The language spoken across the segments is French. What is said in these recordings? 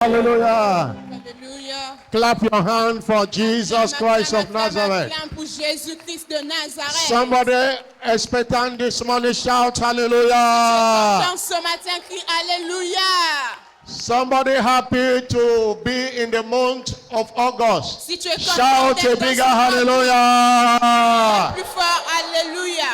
Hallelujah. Alléluia. Clap your hand for Jesus Christ of Nazareth. Pour Jésus-Christ de Nazareth. Somebody expectant this morning shout hallelujah. Dans ce matin, crie Alléluia. Somebody happy to be in the month of August. Si tu es Shout a bigger hallelujah. Plus fort, Alléluia.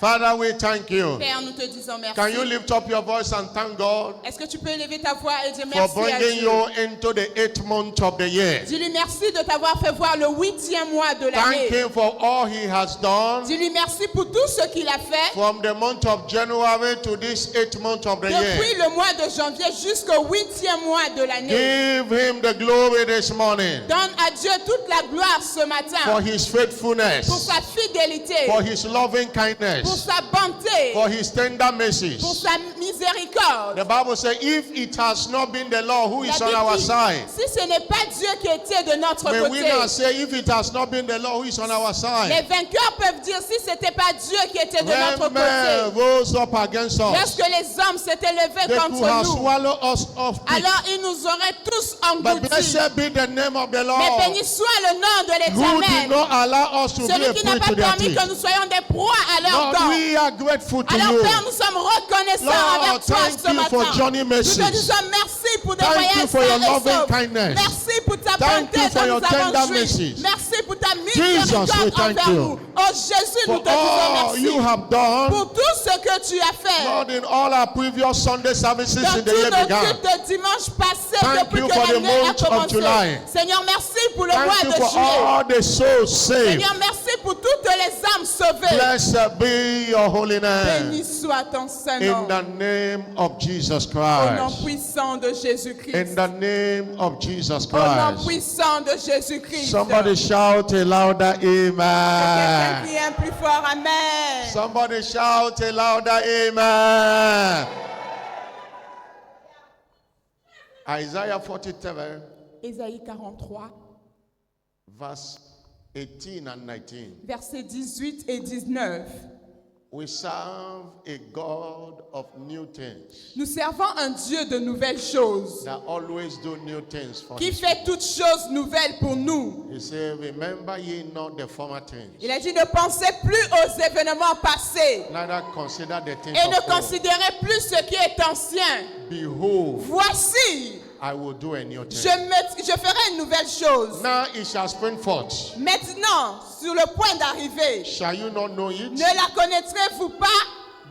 Father, we thank you. Père, nous te disons merci. Can you lift up your voice and thank God Est-ce que tu peux élever ta voix et dire for merci à bringing Dieu? you into the 8th month of the year? Dis-lui merci de t'avoir fait voir le 8e mois de l'année. Thank him for all he has done Dis-lui merci pour tout ce qu'il a fait. from the month of January to this 8th month of the Depuis year. le mois de janvier jusqu'au 8e mois de l'année. Give him the glory this morning Donne à Dieu toute la gloire ce matin. for his Pour faithfulness, sa fidélité. for his loving Pour kindness, sa bonté. for his tender Pour mercies. sa miséricorde. The Bible says, if it has not been the Lord who La is on Bible our dit, side, si ce n'est pas Dieu qui était de notre may we côté, not say, if it has not been the Lord who is on our les side, vainqueurs peuvent dire si ce n'était pas Dieu qui était de notre when men côté. rose up against us, Lorsque les hommes s'étaient levés they could contre have nous, swallowed us off quick. alors ils nous auraient tous But engloutis. blessed be the name of the Mais Lord, béni soit le nom de who did l'Éternel, not allow us to be a celui qui n'a prey pas to their permis teeth. que nous soyons des proies à leur Lord, dents. we are grateful to Alors you. Père, nous sommes reconnaissants Lord, envers toi thank ce you matin. for journey Nous te mercies. disons merci pour des Thank you voyages for your sains et loving saufs. kindness. Merci pour ta Thank bonté you for dont your nous avons tender joui. mercies. Merci pour ta Jesus, we miséricorde thank envers you nous. Oh Jésus, nous for te disons all you merci have done, pour tout ce que tu as fait. Lord, in all our previous Sunday services Dans in the tous year nos began. cultes de dimanche passé, Thank depuis you que for the l'année a month of commencé. July. Seigneur, merci pour le mois Thank you de for juillet. all the souls saved. Seigneur, merci pour toutes les âmes sauvées. Blessed be your holy Béni name. soit ton saint In nom. the name of Jesus Au nom Christ. puissant de Jésus-Christ. In the name of Jesus Au nom Christ. puissant de Jésus-Christ. Somebody shout a louder Quelqu'un amen. qui est plus fort, amen. Somebody shout a louder amen. Isaiah 47, Ésaïe 43, verse 18 and 19. versets 18 et 19. We serve a God of new things Nous servons un Dieu de nouvelles choses that always do new things for qui his fait toutes choses nouvelles pour nous. He said, remember ye not the former things, Il a dit ne pensez plus aux événements passés neither consider the things et of ne old. considérez plus ce qui est ancien. Behold, Voici, I will do a new thing. je ferai une nouvelle chose. Now it shall spring forth. Maintenant, sur le point d'arriver, Shall you not know it? ne la connaîtrez-vous pas?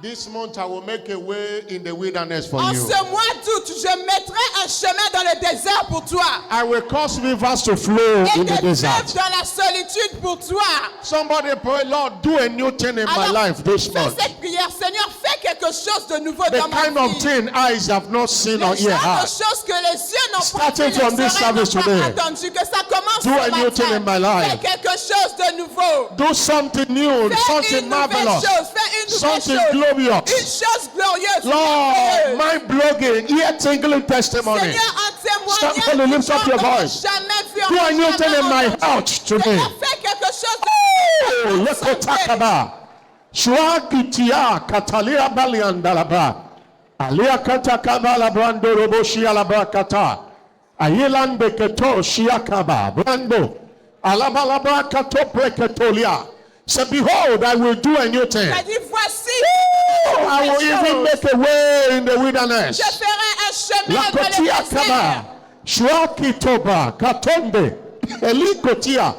This month I will make a way in the wilderness for En you. ce mois d'août, je mettrai un chemin dans le désert pour toi. I will cause rivers to flow Et in des the desert. fleuves dans la solitude pour toi. Somebody pray, Lord, do a new thing in my Alors, life this fais month. cette prière. Seigneur, fais quelque chose de nouveau The dans ma kind of vie. thing eyes have not seen Le or genre ear de heard. choses que les yeux n'ont pas Starting vues, from les this oreilles n'ont service today. pas entendu. Que ça commence Do ce a new matin. thing in my life. Fais quelque chose de nouveau. Do something new, Fais something une nouvelle marvelous, chose. Fais une nouvelle something chose. glorious. Une chose glorieuse. Lord, merveilleuse. mind blogging, ear tingling testimony. Seigneur, un Somebody témoignage lift up your voice. jamais vu, Do a new jamais thing in my entendu. heart today. Seigneur, fais quelque chose Oh, de lekotakaba. Shwakitia katalia baliandalaba. Alia katakaba la brando roboshi alaba kata. Ayelan beketo shiakaba brando. Alabalaba kato preketolia. Say, behold, I will do a new thing. Il a dit, voici, I will even make a way in the wilderness. je ferai un chemin dans le Lakotia désert. kaba. Shwakitoba katombe. Elikotia.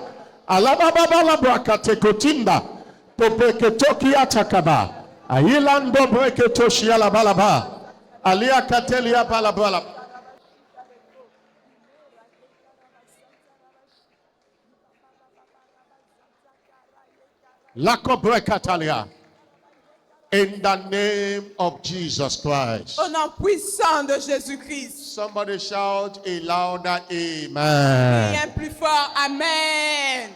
Alababa la brakate kotimba. Popeketoki atakaba. Ayilando breketoshi alabalaba. Alia katelia balabala. Lako brekatalia. In the name of Jesus Christ. Au nom puissant de Jésus-Christ. Somebody shout a louder Et amen. un plus fort, amen.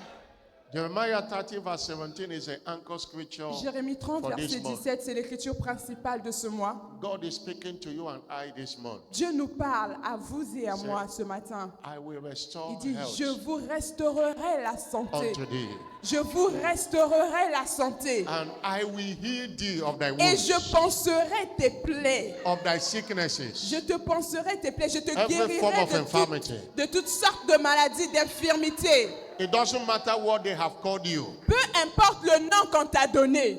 Jeremiah 30 verse 17 is an anchor scripture. Jérémie 30, For this verset month. 17, c'est l'écriture principale de ce mois. God is speaking to you and I this month. Dieu nous parle à vous et à moi ce matin. I will restore Il dit, health je vous restaurerai la santé. unto thee, Je vous restaurerai la santé. and I will heal thee of thy Et wounds, je panserai tes plaies. of thy sicknesses, Je te panserai tes plaies. Je te every form guérirai of infirmity. de toutes sortes de maladies, d'infirmités. It doesn't matter what they have called you. Peu importe le nom qu'on t'a donné.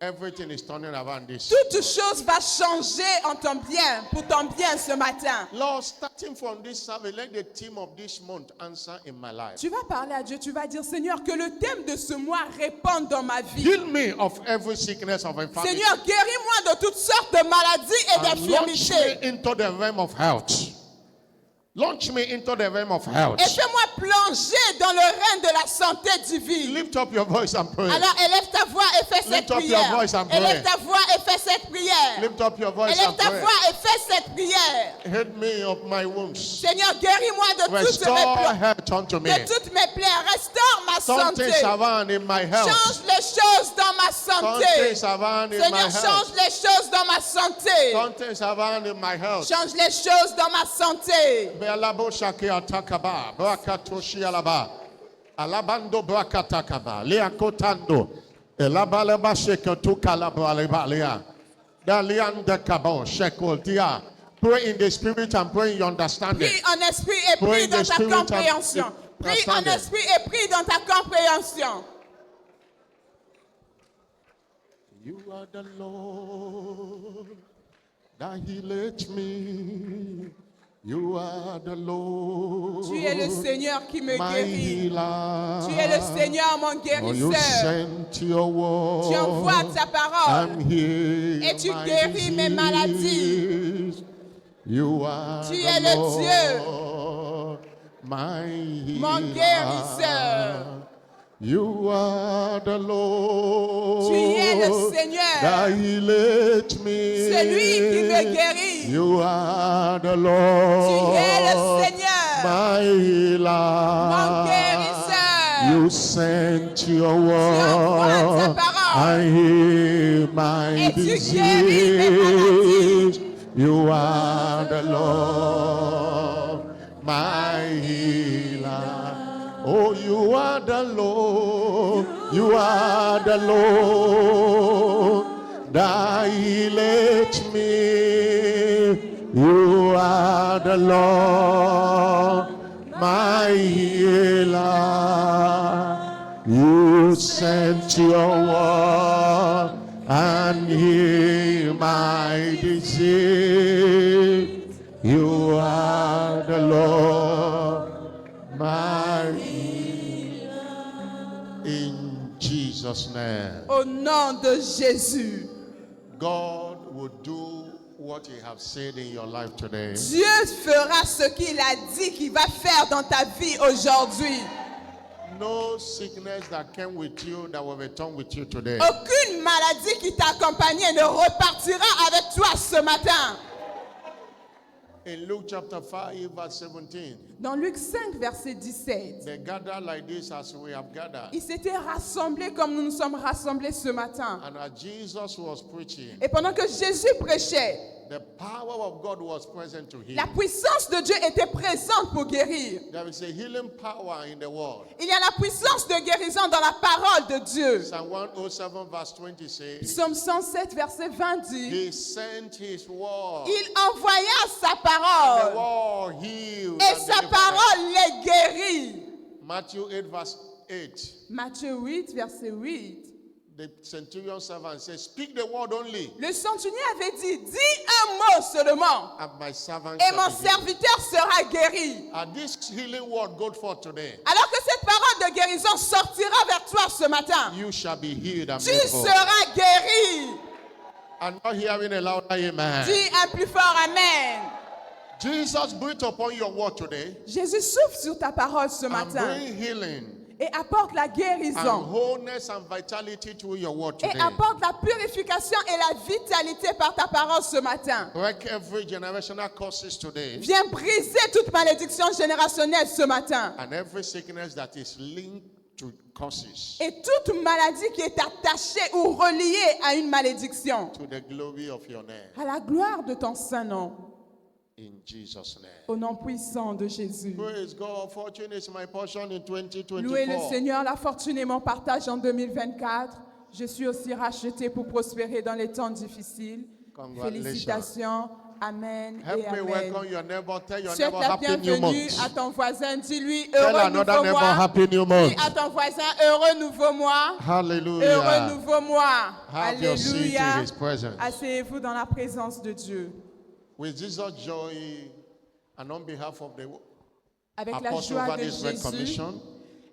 Everything is turning around this. Toute chose va changer en ton bien, pour ton bien ce matin. Lord, starting from this service, let the theme of this month answer in my life. Tu vas parler à Dieu, tu vas dire, Seigneur, que le thème de ce mois réponde dans ma vie. Heal me of every sickness of infirmity. Seigneur, guéris-moi de toutes sortes de maladies et And launch d'infirmités. me into the realm of health. Launch me into the realm of health. Et fais-moi plonger dans le règne de la santé divine. Lift up your voice and pray. Alors élève ta voix et fais cette Lift up your prière. voice and pray. Élève ta voix et fais cette prière. Lift up your voice Élève and ta pray. voix et fais cette prière. Heal me of my wounds. Seigneur, guéris-moi de toutes mes Restore plaies. health unto me. De toutes mes plaies. Restaure ma Turn santé. things around in my health. Change les choses dans ma Turn santé. things around in my Seigneur, change health. les choses dans ma santé. Turn things around in my health. Change les choses dans ma santé. Bealabo shaki atakaba, brakatoshi alaba, alabando brakatakaba, liakotando, elabaleba sheketu kalabalea, dalianda kabo shekoltia. Pray in the spirit and pray in your understanding. Prie en esprit et Pray prie in dans the ta spirit and compréhension. Prie en understanding. esprit et prie dans ta compréhension. You are the Lord that healeth me. You are the Lord. Tu es le Seigneur qui me my guérit. healer. Tu es le Seigneur mon Oh, you guérisseur. sent your word. Tu envoies ta parole. and heal Et tu my guéris mes disease. You are Tu the es le Lord, my healer. Mon guérisseur. You are the Lord. Tu es le Seigneur. that healeth me. Celui qui me guérit. You are the Lord. Tu es le Seigneur. My healer. Mon guérisseur. You sent your envoies ta word. parole. I heal my Et tu guéris mes disease. You are the Lord, my healer. Oh, you are the Lord. You are the Lord that healeth me. You are the Lord, my healer. You sent your word and heal my disease. You are the Lord, my healer. In Jesus' name, Au nom de Jésus. God will do what He has said in your life today. Dieu fera ce qu'il a dit qu'il va faire dans ta vie aujourd'hui. No sickness that came with you that will return with you today. Aucune maladie qui t'a accompagné ne repartira avec toi ce matin. In Luke chapter 5, verse 17, Dans Luc 5, verset 17, they gather like this as we have gathered. ils s'étaient rassemblés comme nous nous sommes rassemblés ce matin. And as Jesus was preaching, Et pendant que Jésus prêchait, the power of God was present to him. la puissance de Dieu était présente pour guérir. There is a healing power in the world. Il y a la puissance de guérison dans la parole de Dieu. Psalm 107 verse 20 says, Psaume 107, verset 20 dit, He sent His word. il envoya sa The parole word healed. et and sa delivered. parole les guérit. Matthew 8 verse 8. Matthieu 8, verset 8. The centurion servant says, Speak the word only, Le centenier avait dit, dis un mot seulement and my servant et shall mon be healed. serviteur sera guéri. And this healing word goes forth today. Alors que cette parole de guérison sortira vers toi ce matin, You shall be healed and tu made whole. seras guéri. I'm not hearing a louder amen. Dis un plus fort Amen. Jesus breathed upon your word today Jésus souffle sur ta parole ce and matin bring healing et apporte la and guérison wholeness and vitality to your word et today. apporte la purification et la vitalité par ta parole ce matin. Break every generational curses today Viens briser toute malédiction générationnelle ce matin and every sickness that is linked to curses, et toute maladie qui est attachée ou reliée à une malédiction. to the glory of your name. À la gloire de ton saint nom, In Jesus' name. au nom puissant de Jésus. Praise God. Fortune is my portion in Louez le 2024. Seigneur, la fortune est mon partage en 2024. Je suis aussi racheté pour prospérer dans les temps difficiles. Congratulations. Félicitations. Amen et Help me amen. welcome your neighbor. Tell your Souhaite neighbor la happy new bienvenue month. à ton voisin. Dis-lui Tell heureux another nouveau neighbor mois. happy new Dis month. à ton voisin heureux nouveau mois. Heureux Hallelujah. nouveau mois. Have your seat in Alléluia. his presence. Asseyez-vous dans la présence de Dieu. With Jesus' joy and on behalf of the Avec la apostle joie over de this great Jésus commission,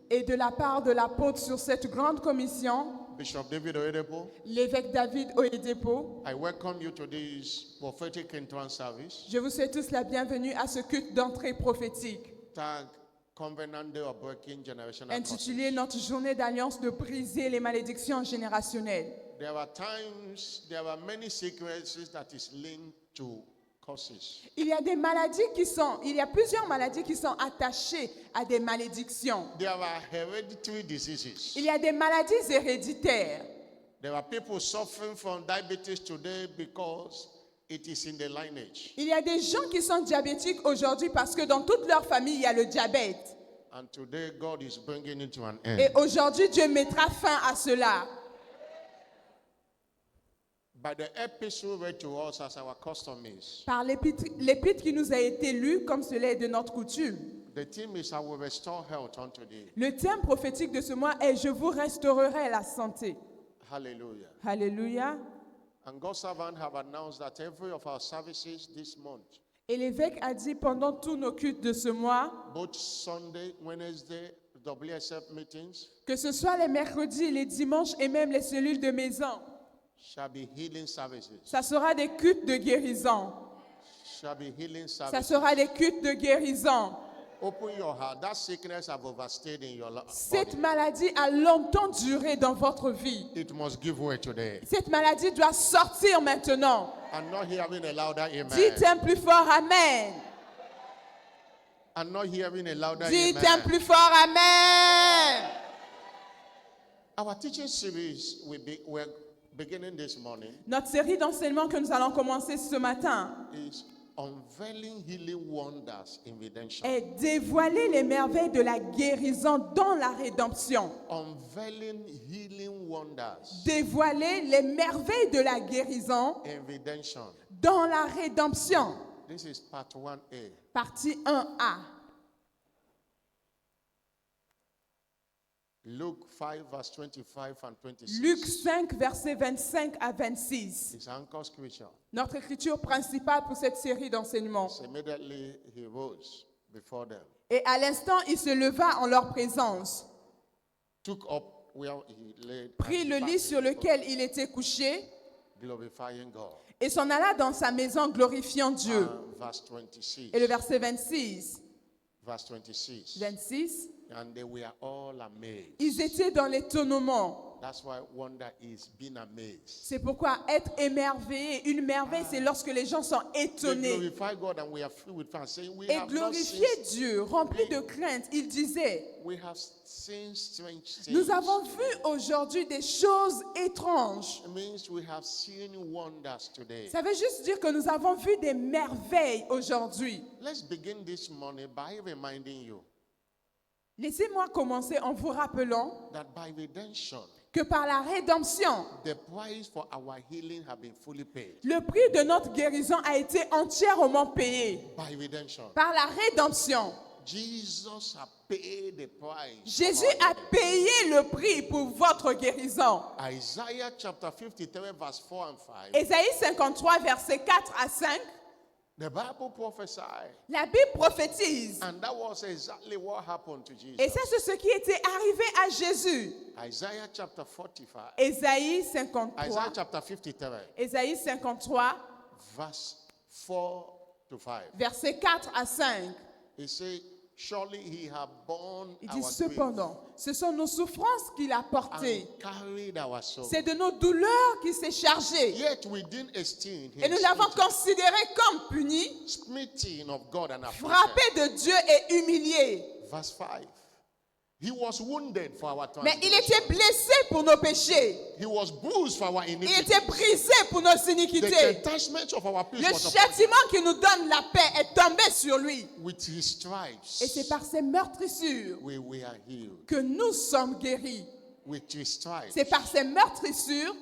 et de la part de l'apôtre sur cette grande commission, Bishop David Oyedepo, l'évêque David Oyedepo, I welcome you to this prophetic entrance service. je vous souhaite tous la bienvenue à ce culte d'entrée prophétique Tag Covenant Day of Breaking Generational intitulé Curses. Notre journée d'alliance de briser les malédictions générationnelles. There are many sequences that is linked to curses. Il y a plusieurs maladies qui sont attachées à des malédictions. There are hereditary diseases. Il y a des maladies héréditaires. There are people suffering from diabetes today because it is in the lineage. Il y a des gens qui sont diabétiques aujourd'hui parce que dans toute leur famille, il y a le diabète. And today God is bringing it to an Et end. aujourd'hui, Dieu mettra fin à cela. By the epistle read to us as our custom is, Par l'épître qui nous a été lu, comme cela est de notre coutume. the theme is I will restore health unto thee. Le thème prophétique de ce mois est « Je vous restaurerai la santé Hallelujah. ». Alléluia. And God's servant have announced that every of our services this month, Et l'évêque a dit pendant tous nos cultes de ce mois, both Sunday, Wednesday, WSF meetings, que ce soit les mercredis, les dimanches et même les cellules de maison, shall be healing services. ça sera des cultes de guérison. Shall be healing Ça services. sera des cultes de guérison. Open your heart. That sickness have overstayed in your Cette body. maladie a longtemps duré dans votre vie. It must give way today. Cette maladie doit sortir maintenant. I'm not hearing a louder amen. Dites un plus fort Amen. I'm not hearing a louder Dites un amen. plus fort Amen. Our teaching series we're beginning this morning Notre série d'enseignements que nous allons commencer ce matin is Unveiling Healing Wonders in Redemption. est dévoiler les merveilles de la guérison dans la rédemption. Unveiling Healing Wonders Dévoiler les merveilles de la guérison in Redemption. dans la rédemption. This is part 1A. Partie 1A. Luke 5 verse 25 and 26. Luc 5, versets 25 à 26. His anchor scripture. Notre écriture principale pour cette série d'enseignements. So immediately he rose before them, Et à l'instant, il se leva en leur présence, took up where he laid, prit and le lit departed, sur lequel il était couché glorifying God. et s'en alla dans sa maison glorifiant Dieu. And verse 26. Et le verset 26. Verse 26. 26. And they were all amazed. Ils étaient dans l'étonnement. That's why wonder is being amazed. C'est pourquoi être émerveillé, une merveille, c'est lorsque les gens sont They étonnés. glorify God and we are filled with fun, saying we Et have not glorifier seen, Dieu, rempli de crainte, il disait, we have seen strange things. nous avons vu aujourd'hui des choses étranges. It means we have seen wonders today. Ça veut juste dire que nous avons vu des merveilles aujourd'hui. Let's begin this morning by reminding you Laissez-moi commencer en vous rappelant that by redemption, que par la rédemption, the price for our healing have been fully paid. le prix de notre guérison a été entièrement payé. By redemption. Par la rédemption, Jesus has paid the price. Jésus a payé le prix pour votre guérison. Isaiah chapter 53 verse 4 and 5. Ésaïe 53, versets 4 à 5. The Bible prophesied. La Bible prophétise. And that was exactly what happened to Jesus. Et ça, c'est ce qui était arrivé à Jésus. Isaiah chapter 45. Ésaïe Isaiah 53. chapter 53 Ésaïe 53, verse 4 to 5. versets 4 à 5. He said, surely he had borne Il dit our cependant, ce sont nos souffrances qu'il a grief portées. and carried our sorrow. C'est de nos douleurs qu'il s'est chargé. Yet we didn't esteem Et him nous l'avons considéré comme puni, smitten of God and afflicted. frappé de Dieu et humilié. Verse 5. He was wounded for our Mais il était transgressions. blessé pour nos péchés. He was bruised for our Il iniquities. était brisé pour nos The iniquités. chastisement of our peace Le was upon him. châtiment qui nous donne la paix est tombé sur lui. With his stripes, Et c'est par ses meurtrissures we were healed. que nous sommes guéris. With his stripes, C'est par ses meurtrissures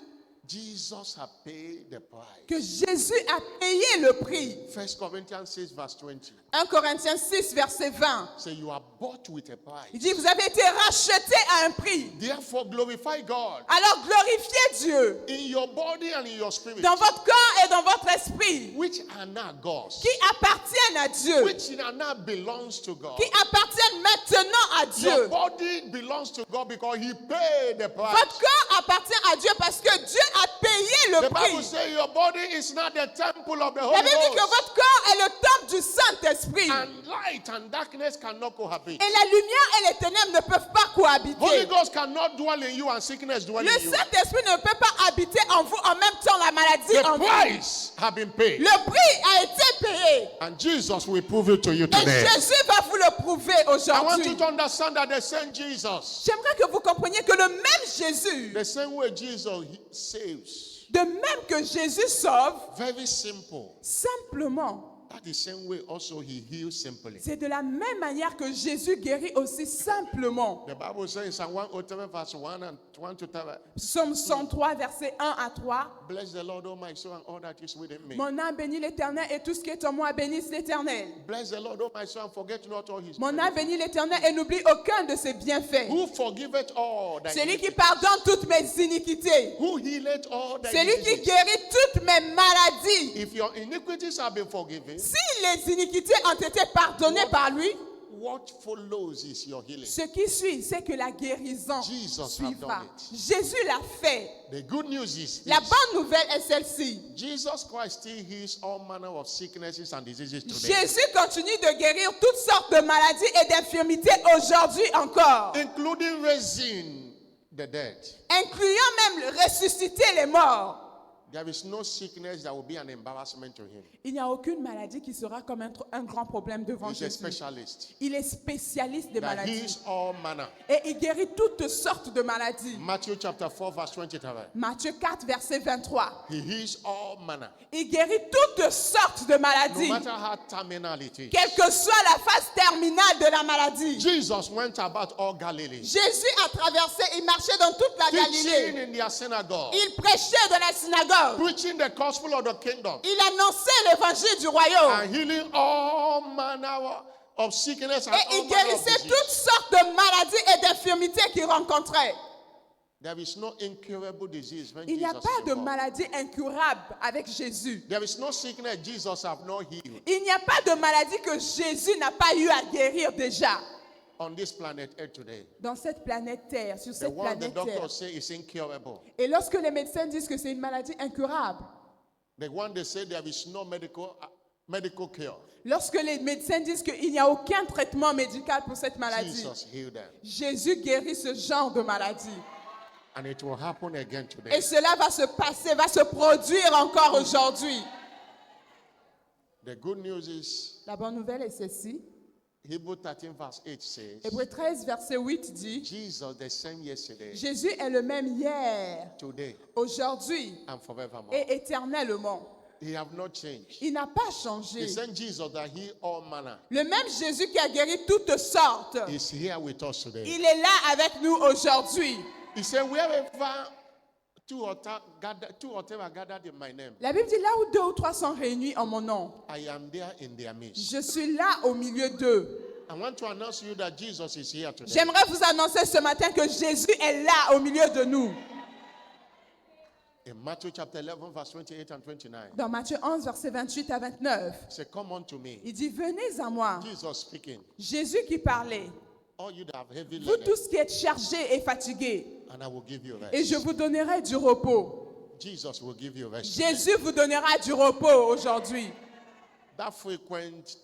Jesus had paid the price. que Jésus a payé le prix. 1 Corinthians 6 verse 20. 1 Corinthiens 6, verset 20. Say you are bought with a price. Il dit, vous avez été rachetés à un prix. Therefore glorify God Alors glorifiez Dieu in your body and in your spirit, dans votre corps et dans votre esprit, which are now God's, qui appartiennent à Dieu, which are now belongs to God. qui appartiennent maintenant à Your Dieu. body belongs to God because he paid the price. Votre corps appartient à Dieu parce que Dieu a payé le The Bible prix. says your body is not the temple of the La Holy Bible dit que Ghost. votre corps est le temple du Saint-Esprit. And light and darkness cannot cohabit. Et la lumière et les ténèbres ne peuvent pas Holy cohabiter. Ghost cannot dwell in you and sickness dwell Le in you. Saint-Esprit ne peut pas habiter en vous en même temps la maladie The en vous. price have been paid. Le prix a été payé. And Jesus will prove it to you Et today. Jésus va vous le prouver I want you aujourd'hui. to understand that the same Jesus, J'aimerais que vous compreniez que le même Jésus, the same way Jesus saves, de même que Jésus sauve, very simple. simplement, That the same way also he heals simply. c'est de la même manière que Jésus guérit aussi simplement. The Bible says in Psalm 107 verse 1 and 1 to 3, Psaume 103, versets 1 à 3. bless the Lord, O my soul, and all that is within me. Mon âme bénit l'Éternel et tout ce qui est en moi bénisse l'Éternel. Bless the Lord, O my soul, and forget not all his Mon âme benefits. bénit l'Éternel et n'oublie aucun de ses bienfaits. Who forgiveth all thy Celui qui iniquities? pardonne toutes mes iniquités. Who healeth all thy Celui qui diseases? guérit toutes mes maladies. If your iniquities have been forgiven, Si les iniquités ont été pardonnées par lui, what follows is your healing. ce qui suit, c'est que la guérison Jesus have suivra. done it. Jésus l'a fait. The good news is La this. bonne nouvelle est celle-ci. Jesus Christ still heals all manner of sicknesses and diseases today, Jésus continue de guérir toutes sortes de maladies et d'infirmités aujourd'hui encore, including raising the dead. incluant même ressusciter les morts. There is no sickness that will be an embarrassment to him. Il n'y a aucune maladie qui sera comme un grand problème devant He's a Jésus. specialist Il est spécialiste des that maladies. heals all manner. Et il guérit toutes sortes de maladies. Matthew chapter 4 verse 23. Matthieu 4, verset 23. He heals all manner. Il guérit toutes sortes de No maladies. matter how terminal it is. Quelle que soit la phase terminale de la maladie. Jesus went about all Galilee, Jésus a traversé, il marchait dans toute la teaching Galilée. in their synagogue, Il prêchait dans la synagogue. preaching the gospel of the kingdom, Il annonçait l'évangile du royaume. and healing all manner of sickness and Et all il manner of guérissait disease. toutes sortes de maladies et d'infirmités qu'il rencontrait. There is no incurable disease when Il n'y a Jesus pas is de involved. maladie incurable avec Jésus. There is no sickness Jesus have not healed Il n'y a pas de maladie que Jésus n'a pas eu à guérir déjà. on this planet Earth today. Dans cette planète Terre, sur The cette one the planète Terre. doctors say is incurable. Et lorsque les médecins disent que c'est une maladie incurable, The one they say there is no medical cure. lorsque les médecins disent qu'il n'y a aucun traitement médical pour cette maladie, Jesus healed them. Jésus guérit ce genre de maladie. And it will happen again Et today. cela va se passer, va se produire encore aujourd'hui. The good news is La bonne nouvelle est celle-ci. Hebrew 13 verse 8 says, Hébreux 13, verset 8 dit, Jesus the same yesterday, Jésus est le même hier, today, aujourd'hui and forevermore. et éternellement. He have not changed. Il n'a pas The changé. same Jesus that healed all manner Le même Jésus qui a guéri toutes sortes, is here with us today. il est là avec nous aujourd'hui. He said, wherever two or three are gathered in my name, La Bible dit, là où 2 ou 3 sont réunis en mon nom, I am there in their midst. je suis là au milieu d'eux. I want to announce to you that Jesus is here today. J'aimerais vous annoncer ce matin que Jésus est là au milieu de nous. In Matthew chapter 11 verse 28 and 29, Dans Matthieu 11, verset 28 à 29, he said, come unto me. il dit, venez à moi. Jesus speaking. Jésus qui parlait, All you that have heavy vous laden, tous qui êtes chargés et fatigués, and I will give you et rest. je vous donnerai du repos. Jesus will give you rest. Jésus vous donnera du repos aujourd'hui. That frequent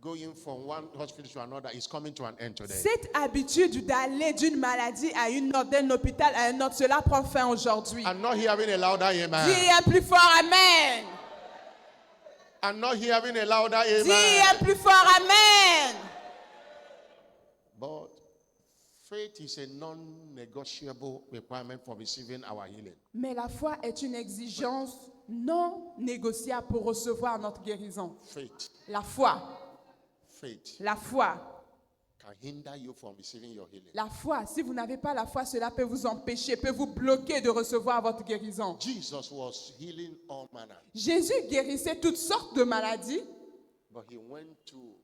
going from one hospital to another is coming to an end today. Cette habitude d'aller d'une maladie à une autre, d'un hôpital à un autre, cela prend fin aujourd'hui. I'm not hearing a louder amen. Dis un plus fort Amen. I'm not hearing a louder Dis amen. un plus fort Amen. But Faith is a non-negotiable requirement for receiving our healing. Mais la foi est une exigence non négociable pour recevoir notre guérison. Faith, La foi, faith la foi, can hinder you from receiving your healing. la foi. Si vous n'avez pas la foi, cela peut vous empêcher, peut vous bloquer de recevoir votre guérison. Jesus was healing all manner, Jésus guérissait toutes sortes de maladies, but he went to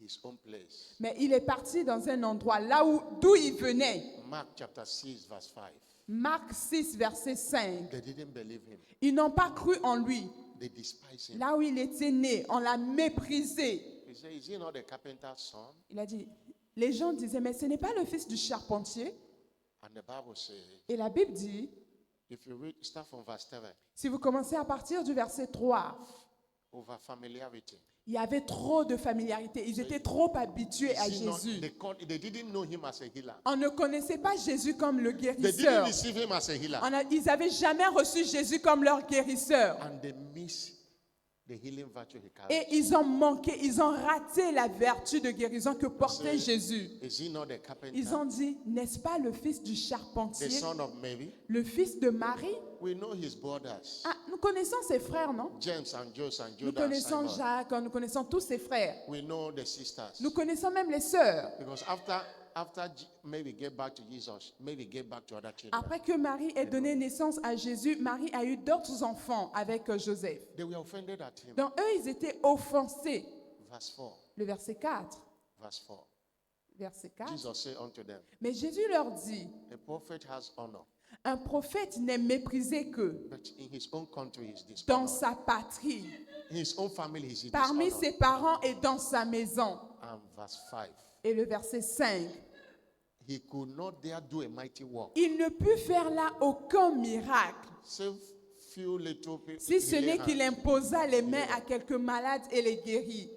his own place. mais il est parti dans un endroit là d'où il venait. Mark chapter 6 verse 5. Marc 6, verset 5. They didn't believe him. Ils n'ont pas cru en lui. They despised him. Là où il était né, on l'a méprisé. He said, is he not the carpenter's son? Il a dit, les gens disaient, mais ce n'est pas le fils du charpentier. And the Bible says, Et la Bible dit, if you read, start from verse 7, si vous commencez à partir du verset 3, over familiarity. il y avait trop de familiarité. Ils étaient trop habitués à Is he not- Jésus. they didn't know him as a healer. On ne connaissait pas Jésus comme le They didn't guérisseur. receive him as a healer. Ils n'avaient jamais reçu Jésus comme leur guérisseur. And they miss the healing virtue he carried. Et ils ont manqué, ils ont raté la vertu de guérison que portait Say, Jésus. Is he not the carpenter? Ils ont dit, n'est-ce pas le fils du The charpentier, son of Mary? le fils de Marie? We know his brothers. Ah, nous connaissons ses frères, non? James and Joseph and Nous Judas and connaissons Simon. Jacques, nous connaissons tous ses frères. We know the sisters. Nous connaissons même les sœurs. Because after Mary gave back to Jesus, Mary gave back to other children. Après que Marie ait donné naissance à Jésus, Marie a eu d'autres enfants avec Joseph. They were offended at him. Donc eux, ils étaient offensés. Verse 4. Le verset 4. Verse 4. Verset 4. Jesus said unto them, Mais Jésus leur dit, a prophet has honor, un prophète n'est méprisé que but in his own country he is dans dishonored. sa patrie, In his own family he is parmi dishonored. ses parents et dans sa maison. And verse 5. Et le verset 5. He could not there do a mighty work. Il ne put faire là aucun miracle, Save few little people. si ce n'est qu'il imposa les mains à quelques malades et les guérit.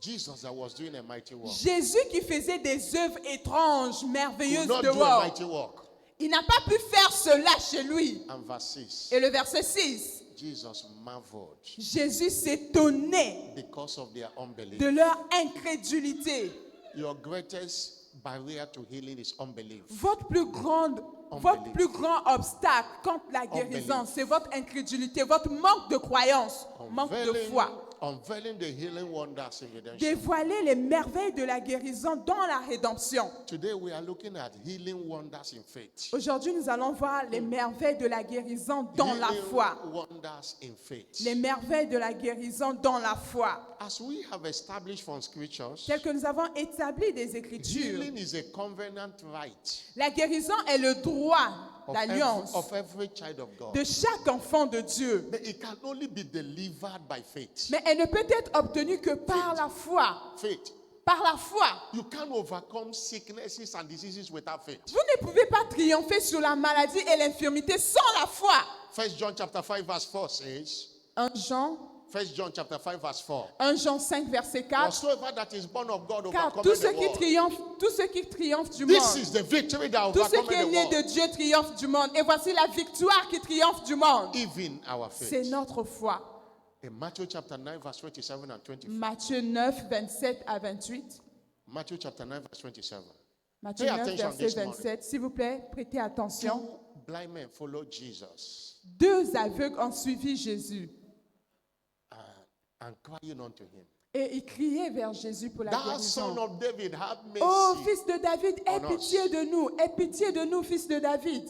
Jesus that was doing a mighty work. Jésus qui faisait des œuvres étranges, Could merveilleuses not do a dehors, mighty work. il n'a pas pu faire cela chez lui. And verse 6. Et le verset 6, Jesus marveled Jésus s'étonnait because of their unbelief. de leur incrédulité. Your greatest barrier to healing is unbelief. Votre plus grand obstacle contre la guérison, Unbelief. c'est votre incrédulité, votre manque de croyance, manque de foi. Unveiling the healing wonders in redemption. Dévoiler les merveilles de la guérison dans la rédemption. Today we are looking at healing wonders in faith. Aujourd'hui, nous allons voir les merveilles de la guérison dans la foi. Healing wonders in faith. Les merveilles de la guérison dans la foi. As we have established from scriptures, Tel que nous avons établi des Écritures, healing is a covenant right la guérison est le droit of d'alliance of every child of God. de chaque enfant de Dieu. But it can only be delivered by faith. Mais elle ne peut être obtenue que par la foi. Faith. Par la foi. You can't overcome sicknesses and diseases without faith. Vous ne pouvez pas triompher sur la maladie et l'infirmité sans la foi. 1 John chapter 5 verse 4 says, 1 Jean 1 John chapter 5 verse 4. 1 Jean 5, verset 4. Whatsoever that is born of God Car overcometh tout ce the qui world. triomphe du This monde, is the victory that tout ce overcometh qui est the né de world. Dieu triomphe du monde. Et voici la victoire qui triomphe du monde. Even our C'est faith. notre foi. In Matthew chapter 9 verse 27 and 24. Matthieu 9, 27 à 28. Matthew chapter 9 verse 27. Matthieu Pay 9, attention verset this morning. 27. S'il vous plaît, prêtez attention. Two blind men followed Jesus 2 aveugles ont suivi Jésus. and crying unto him. Et ils criaient vers Jésus pour la Thou son guérison. of David, have Oh, mercy. fils de David, aie on us. pitié de nous. Aie pitié de nous, fils de David.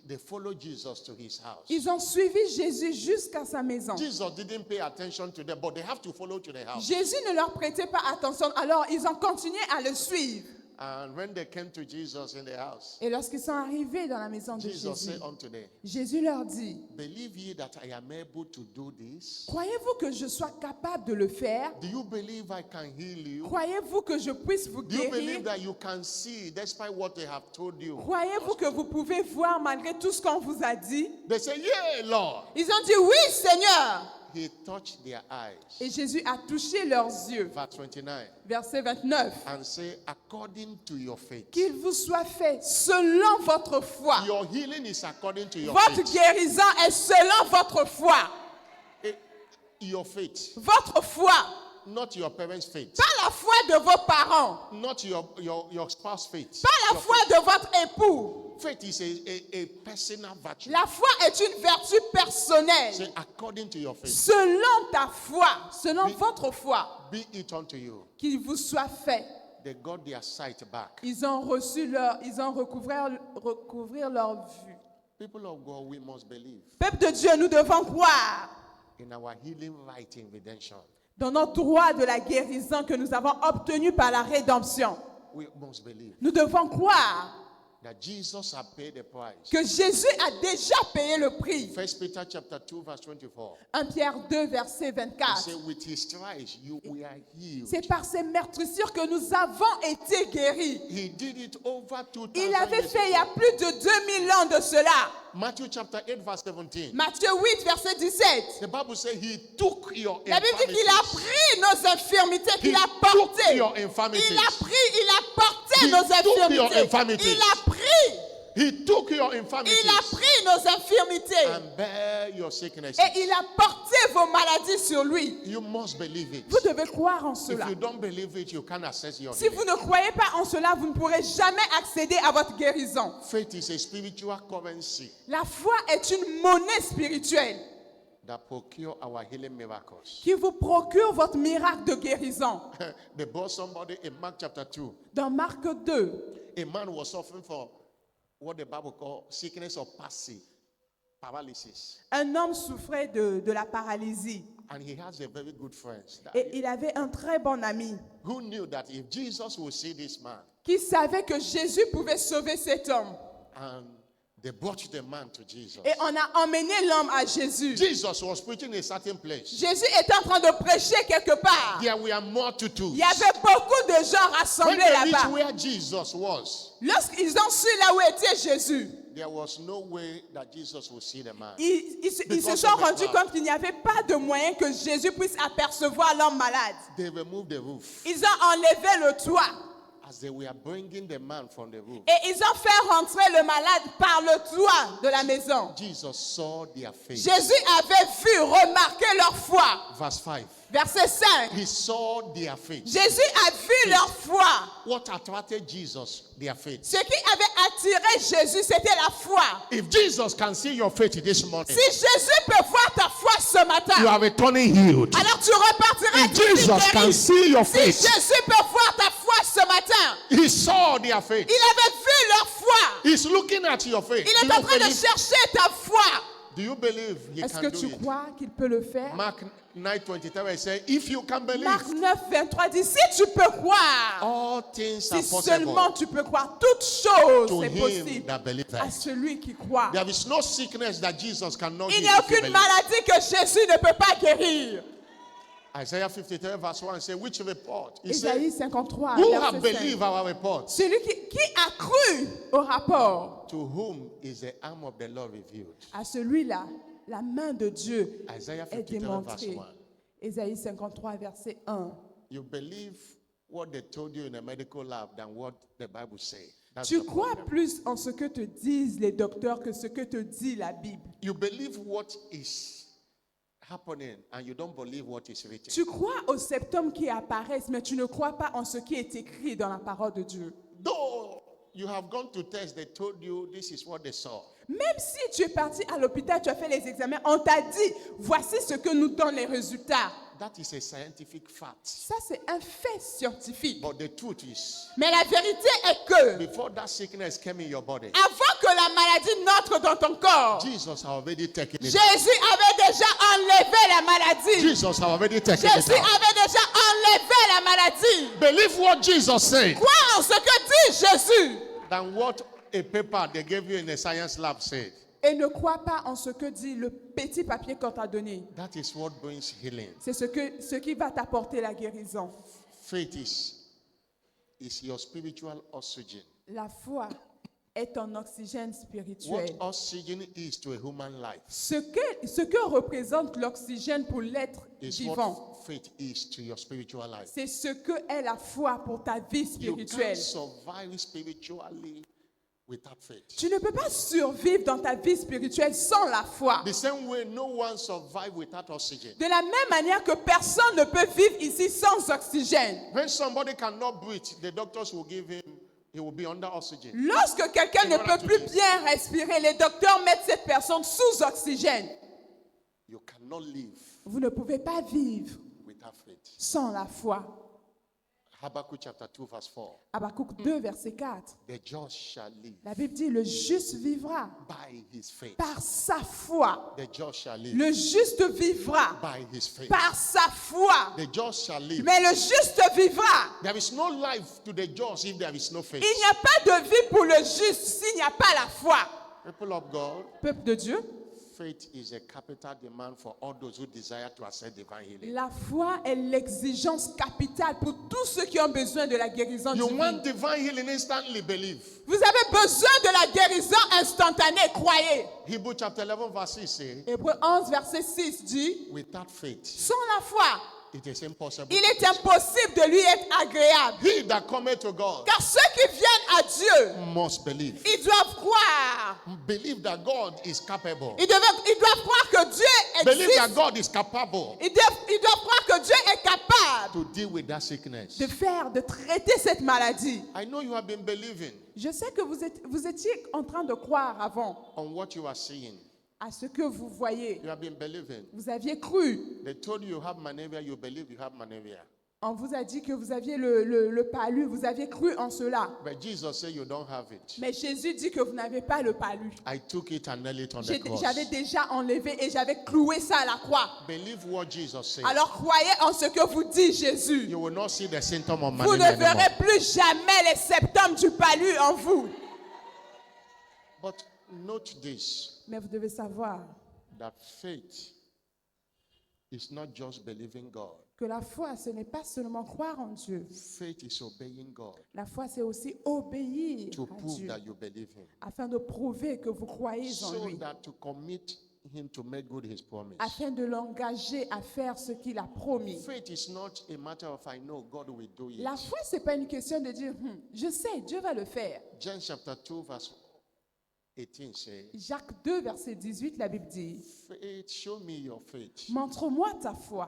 They followed Jesus to his house. Ils ont suivi Jésus jusqu'à sa maison. Jesus didn't pay attention to them, but they have to follow to the house. Jésus ne leur prêtait pas attention, alors ils ont continué à le suivre. And when they came to Jesus in the house, Et lorsqu'ils sont arrivés dans la maison de Jesus Jésus, said unto them, Jésus leur dit, believe ye that I am able to do this? croyez-vous que je sois capable de le faire? Do you believe I can heal you? Croyez-vous que je puisse vous Do you believe guérir? that you can see despite what they have told you? Croyez-vous que vous pouvez voir malgré tout ce qu'on vous a dit? They say, yeah, Lord. Ils ont dit, oui, Seigneur. He touched their eyes. Et Jésus a touché leurs yeux. Verse 29. Verset 29. And say, according to your faith. Qu'il vous soit fait selon votre foi. Your healing is according to your Votre faith. guérison est selon votre foi. Your faith. Votre foi. Not your parents' faith. Pas la foi de vos parents. Not your spouse's faith. Pas la foi de votre époux. Faith is a personal virtue. La foi est une vertu personnelle. Say, according to your faith, Selon ta foi, selon votre foi, be it unto you. qu'il vous soit fait. They got their sight back. Ils ont recouvert leur vue. People of God, we must believe Peuple de Dieu, nous devons croire in our healing right in redemption. dans notre droit de la guérison que nous avons obtenu par la rédemption. We must believe Nous devons croire that Jesus had paid the price. que Jésus a déjà payé le prix. 1 Peter chapter 2 verse 24. 1 Pierre 2, verset He 24. said, with his stripes we are healed. C'est par ces meurtrissures que nous avons été guéris. He did it over 2000 Il avait years fait il y a ago. plus de 2000 ans de cela. Matthew chapter 8 verse 17. Matthieu 8, verset 17. The Bible says he took your La Bible dit qu'il a infirmities. pris nos infirmités, qu'il He a took porté. your infirmities. Il a porté He nos took your infirmités. infirmities. Il a pris. He took your Il infirmities a pris nos infirmités. and bear your sicknesses. Et il a porté vos maladies sur lui. You must believe it. Vous devez croire en If cela. you don't believe it, you can't access your Si vous healing. ne croyez pas en cela, vous ne pourrez jamais accéder à votre guérison. Faith is a spiritual currency La foi est une monnaie spirituelle that procure our healing miracles. qui vous procure votre miracle de guérison. They brought somebody in Mark chapter 2. Dans Marc 2, A man was suffering from what the Bible calls sickness of palsy, paralysis. un homme souffrait de la paralysie. And he has a very good friend Et il avait un très bon ami who knew that if Jesus would see this man, qui savait que Jésus pouvait sauver cet homme. and they brought the man to Jesus. Et on a emmené l'homme à Jésus. Jesus was preaching in a certain place. Jésus était en train de prêcher quelque part. There were multitudes. Il y avait beaucoup de gens When rassemblés they reached là-bas. where Jesus was, Lorsqu'ils ont su là où était Jésus, there was no way that Jesus would see the man. ils se Because sont of the rendus crowd. compte qu'il n'y avait pas de moyen que Jésus puisse apercevoir l'homme malade. They removed the roof. Ils ont enlevé le toit As they were bringing the man from the roof, et ils ont fait rentrer le malade par le toit de la maison. Jesus saw their faith. Jésus avait vu, remarqué leur foi. Verse 5. Verset 5. He saw their faith. Jésus a vu leur foi. What attracted Jesus? Their faith. Ce qui avait attiré Jésus, c'était la foi. If Jesus can see your faith this morning, Si Jésus peut voir ta foi ce you matin, are returning healed. alors tu repartiras If guéri. Jesus can see your Si faith, Jésus peut voir ta foi ce matin, he saw their faith. il avait vu leur foi. He's looking at your faith. Il est en train de chercher ta foi. Do you believe he Est-ce can que do tu it? crois qu'il peut le faire? Mark 9:23 says, if you can believe, Marc 9, 23 dit, si tu peux croire, all things are si possible seulement tu peux croire, toute chose to est him possible that à believeth. celui qui croit. There is no sickness that Jesus cannot Il heal n'y a if you aucune believe. maladie que Jésus ne peut pas guérir. Isaiah 53 verse 1 says, which report? He Isaïe said, 53, who verset have 5. believed our report? Celui qui a cru au rapport, To whom is the arm of the Lord revealed? à celui-là, la main de Dieu Isaiah est 53 verse démontrée. 1. Isaïe 53, verset 1. You believe what they told you in a medical lab than what the Bible says. That's Tu the crois problem. plus en ce que te disent les docteurs que ce que te dit la Bible. You believe what is happening and you don't believe what is written. Tu crois aux symptômes qui apparaissent, mais tu ne crois pas en ce qui est écrit dans la parole de Dieu. Though you have gone to test, they told you this is what they saw. Même si tu es parti à l'hôpital, tu as fait les examens, on t'a dit, voici ce que nous donnent les résultats. That is a scientific fact. Ça, c'est un fait scientifique. But the truth is, Mais la vérité est que, before that sickness came in your body, avant que la maladie n'entre dans ton corps, Jesus had already taken it. Jésus avait déjà enlevé la maladie. Jesus had already taken Jésus it out. avait déjà enlevé la maladie. Believe what Jesus said Crois en ce que dit Jésus. than what a paper they gave you in a science lab said. Et ne crois pas en ce que dit le petit papier qu'on t'a donné. That is what brings healing. C'est ce qui va t'apporter la guérison. Faith is your spiritual oxygen. La foi est ton oxygène What spirituel. oxygen is to a human life Ce que représente l'oxygène pour l'être is vivant, what faith is to your spiritual life. c'est ce que est la foi pour ta vie You can't spirituelle. survive spiritually without faith. Tu ne peux pas survivre dans ta vie spirituelle sans la foi. The same way no one survives without oxygen. De la même manière que personne ne peut vivre ici sans oxygène. When somebody cannot breathe, the doctors will give him, he will be under oxygen. Lorsque quelqu'un ne peut plus bien respirer, les docteurs mettent cette personne sous oxygène. You cannot live Vous ne pouvez pas vivre without faith. sans la foi. Habakkuk chapter 2 verse 4. Habakkuk 2, verset 4. The just shall live La Bible dit, le juste vivra by his faith. par sa foi. The just shall live Le juste vivra by his faith. par sa foi. The just shall live. Mais le juste vivra. There is no life to the just if there is no faith. Il n'y a pas de vie pour le juste s'il n'y a pas la foi. People of God, Peuple de Dieu, faith is a capital demand for all those who desire to accept divine healing. la foi est l'exigence capitale pour tous ceux qui ont besoin de la guérison You want divine. divine healing, instantly believe. Vous avez besoin de la guérison instantanée, croyez. Hebrew chapter 11 verse 6 says, Hébreux 11, verset 6 dit, without faith, sans la foi, it is impossible. il est impossible de lui être agréable. He that cometh to God Car ceux qui viennent à Dieu, must believe. ils doivent croire. Believe that God is capable. Ils doivent croire que Dieu Believe that existe. God is capable Ils doivent croire que Dieu est capable to deal with that sickness. de traiter cette maladie. I know you have been believing Je sais que vous étiez en train de croire avant on what you are seeing. à ce que vous voyez. You have been believing. Vous aviez cru. They told you have malaria, you believe you have malaria. On vous a dit que vous aviez le palu. Vous aviez cru en cela. But Jesus said you don't have it. Mais Jésus dit que vous n'avez pas le palu. I took it and nailed it on the cross. J'avais déjà enlevé et j'avais cloué ça à la croix. Believe what Jesus said. Alors croyez en ce que vous dit Jésus. You will not see the symptom of Vous ne malaria verrez anymore. plus jamais les symptômes du palu en vous. But note this, Mais vous devez savoir that faith is not just believing God. que la foi, ce n'est pas seulement croire en Dieu. Faith is obeying God La foi, c'est aussi obéir to à prove Dieu that you believe Him. afin de prouver que vous croyez en So lui, that to commit Him to make good His promise. afin de l'engager à faire ce qu'il a promis. Faith is not a matter of I know God will do it. La foi, ce n'est pas une question de dire, je sais, Dieu va le faire. John chapter 2 verse 18 says, Jacques 2, verset 18, la Bible dit, faith, show me your faith montre-moi ta foi.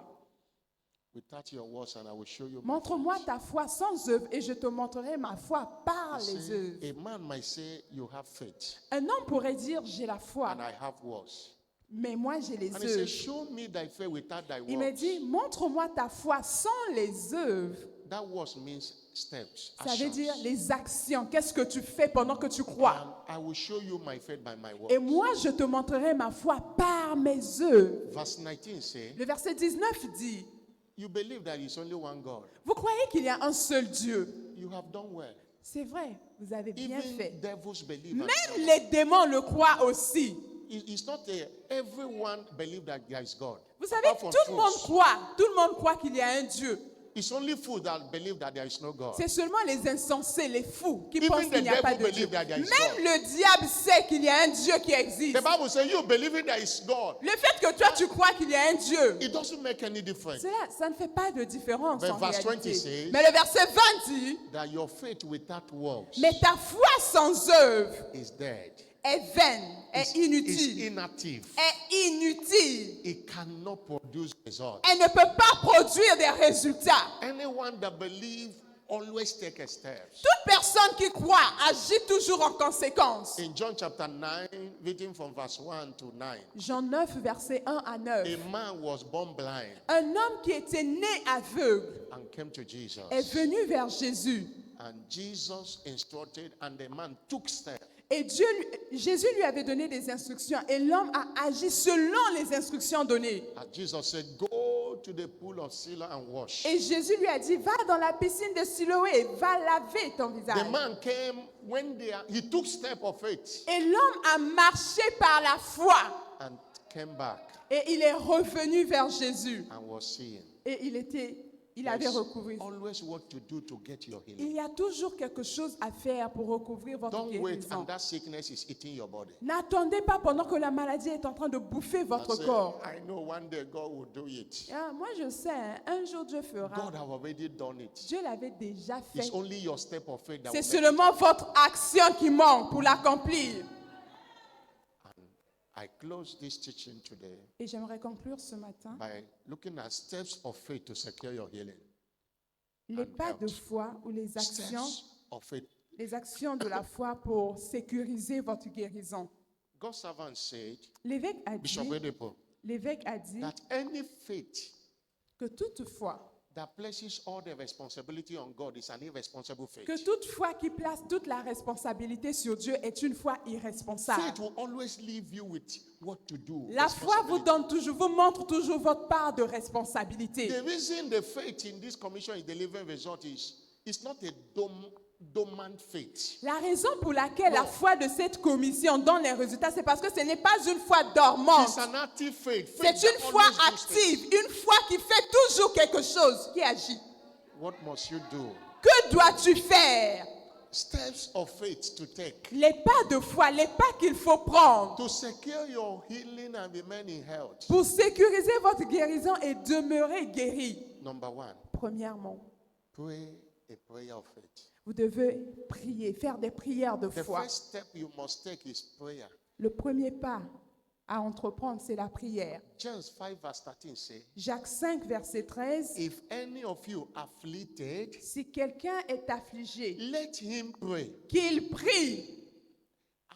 without your words and I will show you my Montre-moi faith. ta foi sans œuvre et je te montrerai ma foi par He les said, œuvres. a man might say you have faith Un homme pourrait dire, j'ai la foi, and I have words. mais moi j'ai les And he said, œuvres. show me thy faith without thy Il me words. dit, montre-moi ta foi sans les œuvres. That words means steps, Ça veut actions. dire les actions. Qu'est-ce que tu fais pendant que tu crois? And I will show you my faith by my Et words. moi, je te montrerai ma foi par mes œuvres. Verse 19 says, Le verset 19 dit, you believe that there is only one God. vous croyez qu'il y a un seul Dieu? You have done well. C'est vrai, vous avez bien Even fait. devils believe. Même les démons le croient aussi. It's not everyone believe that there is God. Vous savez, Apart from tout le monde fools. croit. Tout le monde croit qu'il y a un Dieu. It's only fools that believe that there is no God. C'est seulement les insensés, les fous, qui Even pensent the qu'il n'y a pas devil de Dieu. believe that there is Même le diable sait qu'il y a un Dieu qui existe. The Bible says you believing there is God. Le fait que toi, tu crois qu'il y a un Dieu, It doesn't make any difference. cela, ça ne fait pas de différence But en verse 20 réalité. says- Mais le verset 20 dit, That your faith without works mais ta foi sans œuvre is dead. est vaine, est Is inutile, inactive. est inutile. It cannot produce results. Elle ne peut pas produire des résultats. Anyone that believes always take a step. Toute personne qui croit agit toujours en conséquence. In John chapter 9, reading from verse 1 to 9, Jean 9, verset 1 à 9. a man was born blind Un homme qui était né aveugle and came to Jesus. est venu vers Jésus. And Jesus instructed, and the man took steps. Et Jésus lui avait donné des instructions et l'homme a agi selon les instructions données. And Jesus said, go to the pool of Siloam and wash. Et Jésus lui a dit, va dans la piscine de Siloé, va laver ton visage. The man came when he took step of faith Et l'homme a marché par la foi and came back et il est revenu vers Jésus. and was seeing. Et il était Il avait recouvert. always what to do to get your Il healing. y a toujours quelque chose à faire pour recouvrir votre Don't wait guérison. and that sickness is eating your body. N'attendez pas pendant que la maladie est en train de bouffer And votre say, corps. I know one day God will do it. Ah, moi, je sais, hein, un jour Dieu fera. God have already done it. Dieu l'avait déjà fait. It's only your step of faith that C'est will make it. seulement votre action qui manque pour l'accomplir. I close this teaching today Et j'aimerais conclure ce matin. by looking at steps of faith to secure your healing. Les pas de foi ou les actions Steps of faith. de la foi pour sécuriser votre guérison. God's servant said, L'évêque a Bishop dit, Oyedepo, that any faith que toute foi, that places all the responsibility on God is an irresponsible faith. que toute foi qui place toute la responsabilité sur Dieu est une foi irresponsable. Faith will always leave you with what to do. La foi vous donne toujours, vous montre toujours votre part de responsabilité. The reason the faith in this commission is delivering result is it's not a dormant faith. La raison pour laquelle la foi de cette commission donne les résultats, c'est parce que ce n'est pas une foi dormante. It's an active faith. C'est Faith that une foi always does things. active, une foi qui fait toujours quelque chose, qui agit. What must you do? Que dois-tu faire? Steps of faith to take Les pas de foi, les pas qu'il faut prendre to secure your healing and remain in health. pour sécuriser votre guérison et demeurer guéri. Number one, Premièrement, pray a prayer of faith. vous devez prier, faire des prières de The foi. first step you must take is prayer. Le premier pas à entreprendre, c'est la prière. James 5 verse 13 says, Jacques 5, verset 13. if any of you afflicted, Si quelqu'un est affligé, let him pray. qu'il prie.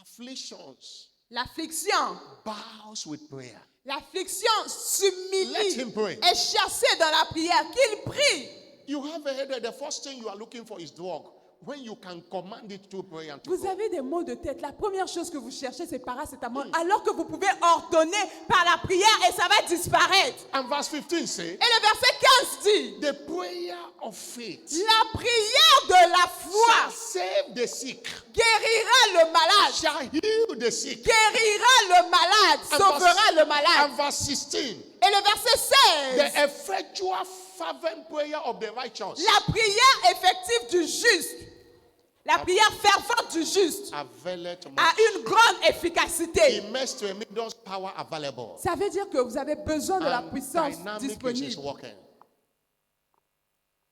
Afflictions L'affliction, bows with prayer. l'affliction Let s'humilie, him pray. est chassée dans la prière, qu'il prie. You have a headache. The first thing you are looking for is drug. When you can command it to pray and to Vous go. avez des maux de tête. La première chose que vous cherchez, c'est paracétamol, alors que vous pouvez ordonner par la prière et ça va disparaître. And verse 15 says, Et le verset 15 dit, the prayer of faith la prière de la shall foi save the sick, guérira le malade, shall heal the sick. guérira le malade, And sauvera le And malade. verse 16, Et le verset 16, the effectual fervent prayer of the righteous la prière effective du juste, la prière fervente du juste availeth a much. une grande efficacité. Immense tremendous power available. Ça veut dire que vous avez besoin de la And puissance dynamic it is disponible. working.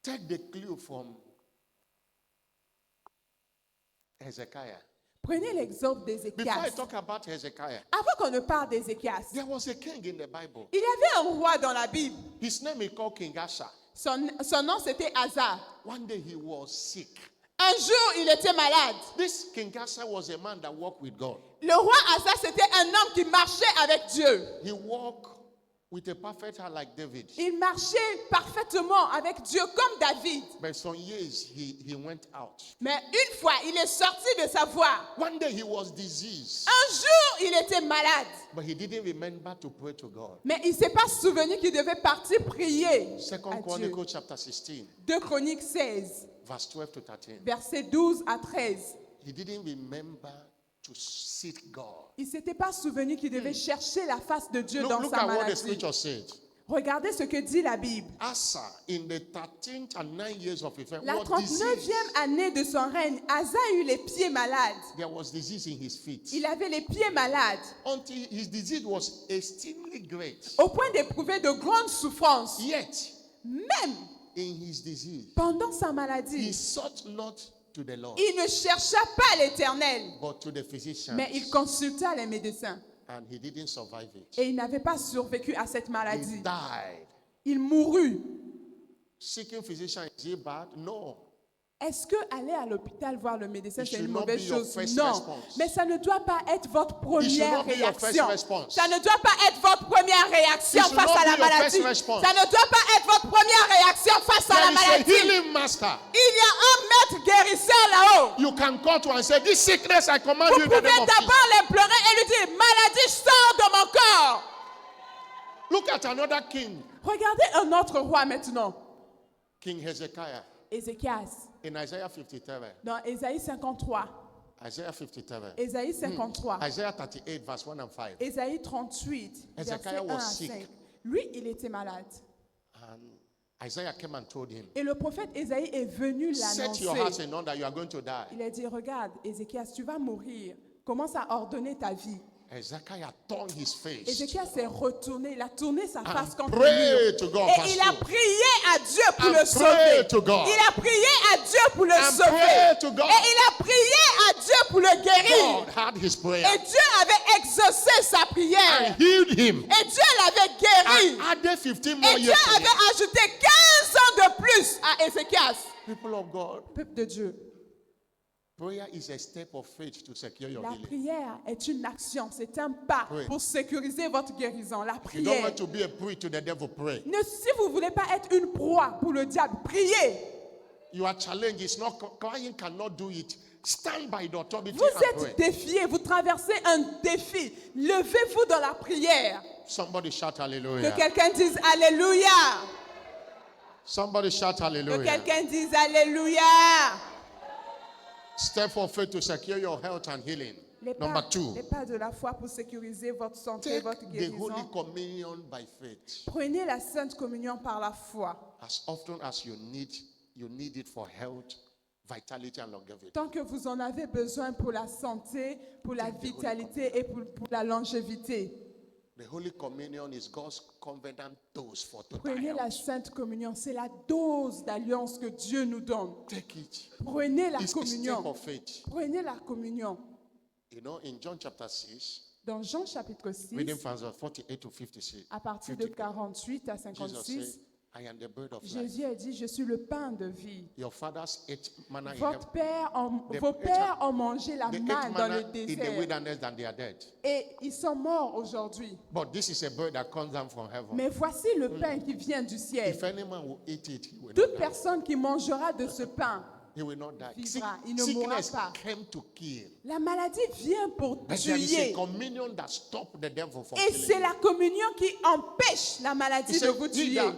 Take the clue from Hezekiah. Prenez l'exemple Before I d'Ézéchias. talk about Hezekiah, Avant qu'on ne parle d'Ézéchias, there was a king in the Bible. il y avait un roi dans la Bible. His name is called King Asa. Son nom c'était Asa. One day he was sick. Un jour, il était malade. This King Asa was a man that walked with God. Le roi Asa, c'était un homme qui marchait avec Dieu. He walked with a perfect heart like David. Il marchait parfaitement avec Dieu comme David. But some years he went out. Mais une fois, il est sorti de sa voie. One day he was diseased, Un jour, il était malade. but he didn't remember to pray to God. Mais il ne s'est pas souvenu qu'il devait partir prier Second à Dieu. Chronicles chapter 16, 2 Chroniques 16, verse 12 to 13. versets 12 à 13. He didn't remember to seek God. Il ne s'était pas souvenu qu'il devait chercher la face de Dieu dans Look sa at what the maladie. scripture said. Regardez ce que dit la Bible. Asa, in the 13th and 9 years of his reign, La was 39e diseased. année de son règne, Asa eut les pieds malades. There was disease in his feet. Il avait les pieds malades, Until his disease was extremely great. au point d'éprouver de grandes souffrances. Yet, Même in his disease, pendant sa he maladie, sought not to the Lord, il ne chercha pas l'Éternel, but to the physicians. mais il consulta les médecins. And he didn't survive it. Et il n'avait pas survécu à cette He maladie. died. Il mourut. Seeking physician, is it bad? No. Est-ce que aller à l'hôpital voir le médecin, It c'est should une not mauvaise be your chose? first Non. response. Mais ça ne doit pas être votre should première not be your first réaction. response. Ça ne doit pas être votre première réaction It should face not à la be your maladie. first response. Ça ne doit pas être votre première réaction face à la There is a maladie. healing master. Il y a un maître guérisseur là-haut. You can call to and say, this sickness I command Vous you in the pouvez name of Jesus. d'abord l'implorer et lui dire, maladie, sors de mon corps. Look at another king, Regardez un autre roi maintenant. King Hezekiah, Ézéchias, in Isaiah 53. dans Ésaïe 53. Isaiah 53. Ésaïe 53. Isaiah 38, verse 1 and 5. Ésaïe 38, verset Hezekiah 1 was à sick. 5. Lui, il était malade. And Isaiah came and told him, Et le prophète Ésaïe est venu set your heart l'annoncer. and know that you are going to die. Il a dit, regarde, Ézéchias, tu vas mourir. Commence à ordonner ta vie. Ezekiel turned his face Ézéchias s'est retourné, il a tourné sa face and contre le prayed mur. to God. Et il a prié à Dieu pour And le sauver. prayed to God. Il a prié à Dieu pour le And sauver. prayed to God. Et il a prié à Dieu pour le guérir. God had his prayer Et Dieu avait exaucé sa prière. and healed him. Et Dieu l'avait guéri. And added 15 Et more Dieu years to him. avait ajouté 15 ans de plus à Ézéchias. People of God, Peuple de Dieu, prayer is a step of faith to secure your la healing. prière est une action, c'est un pas Oui. pour sécuriser votre guérison. La You don't prière. want to be a prey to the devil, pray. Si vous ne voulez pas être une proie pour le diable, priez. Your challenge is not, client cannot do it. Stand by the authority Vous and êtes pray. défié, vous traversez un défi. Levez-vous dans la prière. Somebody shout Que hallelujah. quelqu'un dise Alléluia. Somebody shout Que hallelujah. quelqu'un dise Alléluia. Step of faith to secure your health and healing. Number two, Les pas de la foi pour sécuriser votre santé, take votre the guérison. Holy Communion by faith. Prenez la Sainte Communion par la foi. As often as you need it for health, vitality, and longevity. Tant que vous en avez besoin pour la santé, pour la vitalité et pour la longévité. The Holy Communion is God's covenant dose for total Prenez la health. Sainte Communion. C'est la dose d'alliance que Dieu nous donne. Take it. Prenez la It's a step communion. of faith. Prenez la communion. You know, in John chapter 6, Dans Jean chapitre 6, reading from verse 48 to 56, à partir de 50, 48 à Jesus 56, said, I am the bread of life. Jésus a dit, je suis le pain de vie. Your fathers ate manna in Vos the pères ont mangé la they manne ate dans manna le in the désert wilderness and they are dead. et ils sont morts aujourd'hui. But this is a bread that comes down from heaven. Mais voici le pain qui vient du ciel. If any man will eat it, he will not Toute die. personne qui mangera de ce pain, He will not die. vivra, il ne mourra Sickness pas. came to kill. la maladie vient pour But there is a tuer. communion that stopped the devil from Et killing c'est you. la communion qui empêche la He maladie de said, vous he tuer. that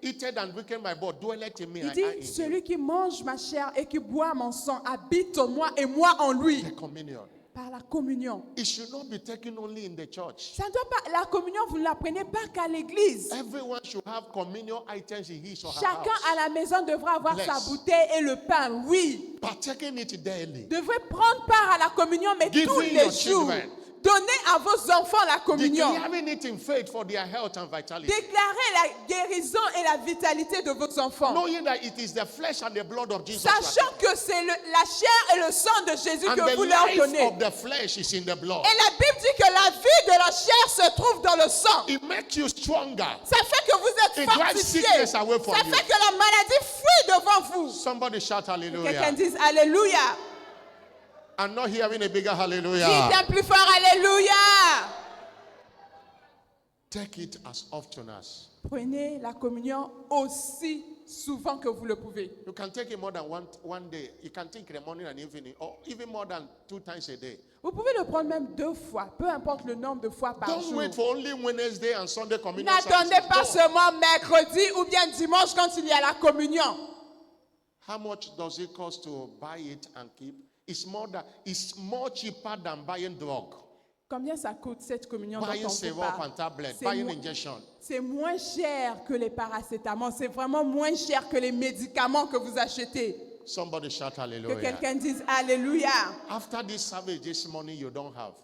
eated and drinking my blood dwelleth in me, Il and I in dit, him. celui qui mange ma chair et qui boit mon sang habite en moi et moi en lui. The communion. Par la communion. It should not be taken only in the church. Ça ne doit pas, la communion, vous ne la prenez pas qu'à l'église. Everyone should have communion items in his or her Chacun house. à la maison devra avoir Bless. sa bouteille et le pain, oui. Partaking it daily. Devrait prendre part à la communion, mais Giving tous your les jours. children. Donnez à vos enfants la communion. Declaring it in faith for their health and vitality. Déclarez la guérison et la vitalité de vos enfants. Knowing that it is the flesh and the blood of Jesus. Christ. Sachant que c'est la chair et le sang de Jésus And que the vous leur life donnez. of the flesh is in the blood. Et la Bible dit que la vie de la chair se trouve dans le sang. It makes you stronger. Ça fait que vous êtes It drives fortifiés. sickness away from Ça you. fait que la maladie fuit devant vous. Somebody shout Quelqu'un hallelujah. dise Alléluia. I'm not hearing a bigger hallelujah. Dites un plus fort Alléluia. Take it as often as. Prenez la communion aussi souvent que vous le pouvez. You can take it more than one day. You can take it in the morning and evening, or even more than 2 times a day. Vous pouvez le prendre même 2 fois, peu importe le nombre de fois par Don't jour. wait for only Wednesday and Sunday communion. N'attendez services. pas Don't. seulement mercredi ou bien dimanche quand il y a la communion. How much does it cost to buy it and keep? It's more cheaper than buying drug, Combien ça coûte cette communion dont buying on vous syrup parle? and tablet, C'est buying mo- injection. C'est moins cher que les paracétamol. C'est vraiment moins cher que les médicaments que vous achetez. Somebody shout Que hallelujah. quelqu'un dise Alléluia. After this service this morning you don't have,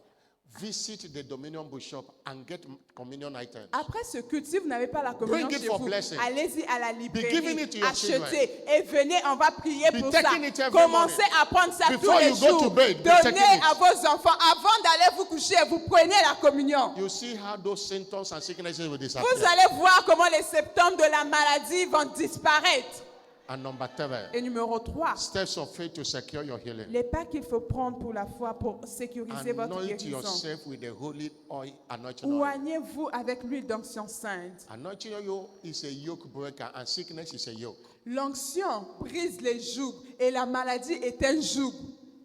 visit the Dominion Bookshop and get communion items. Après ce culte, si vous n'avez pas la communion Bring it chez for vous, blessing. allez-y à la giving librairie, it to your children. achetez et venez, on va prier Be pour ça. taking it every Commencez morning. à prendre ça Before tous les you go to jours. bed, be taking Donnez it. à vos enfants. Avant d'aller vous coucher, vous prenez la communion. You see how those symptoms and sicknesses will disappear. Vous allez voir comment les symptômes de la maladie vont disparaître. And number 3, Et numéro 3, steps of faith to secure your healing. les pas qu'il faut prendre pour la foi pour sécuriser votre Anoint guérison. yourself with the holy oil, anointing oil. Oignez-vous avec l'huile d'onction sainte. Anointing oil is a yoke breaker and sickness is a yoke. L'onction brise les jougs et la maladie est un joug.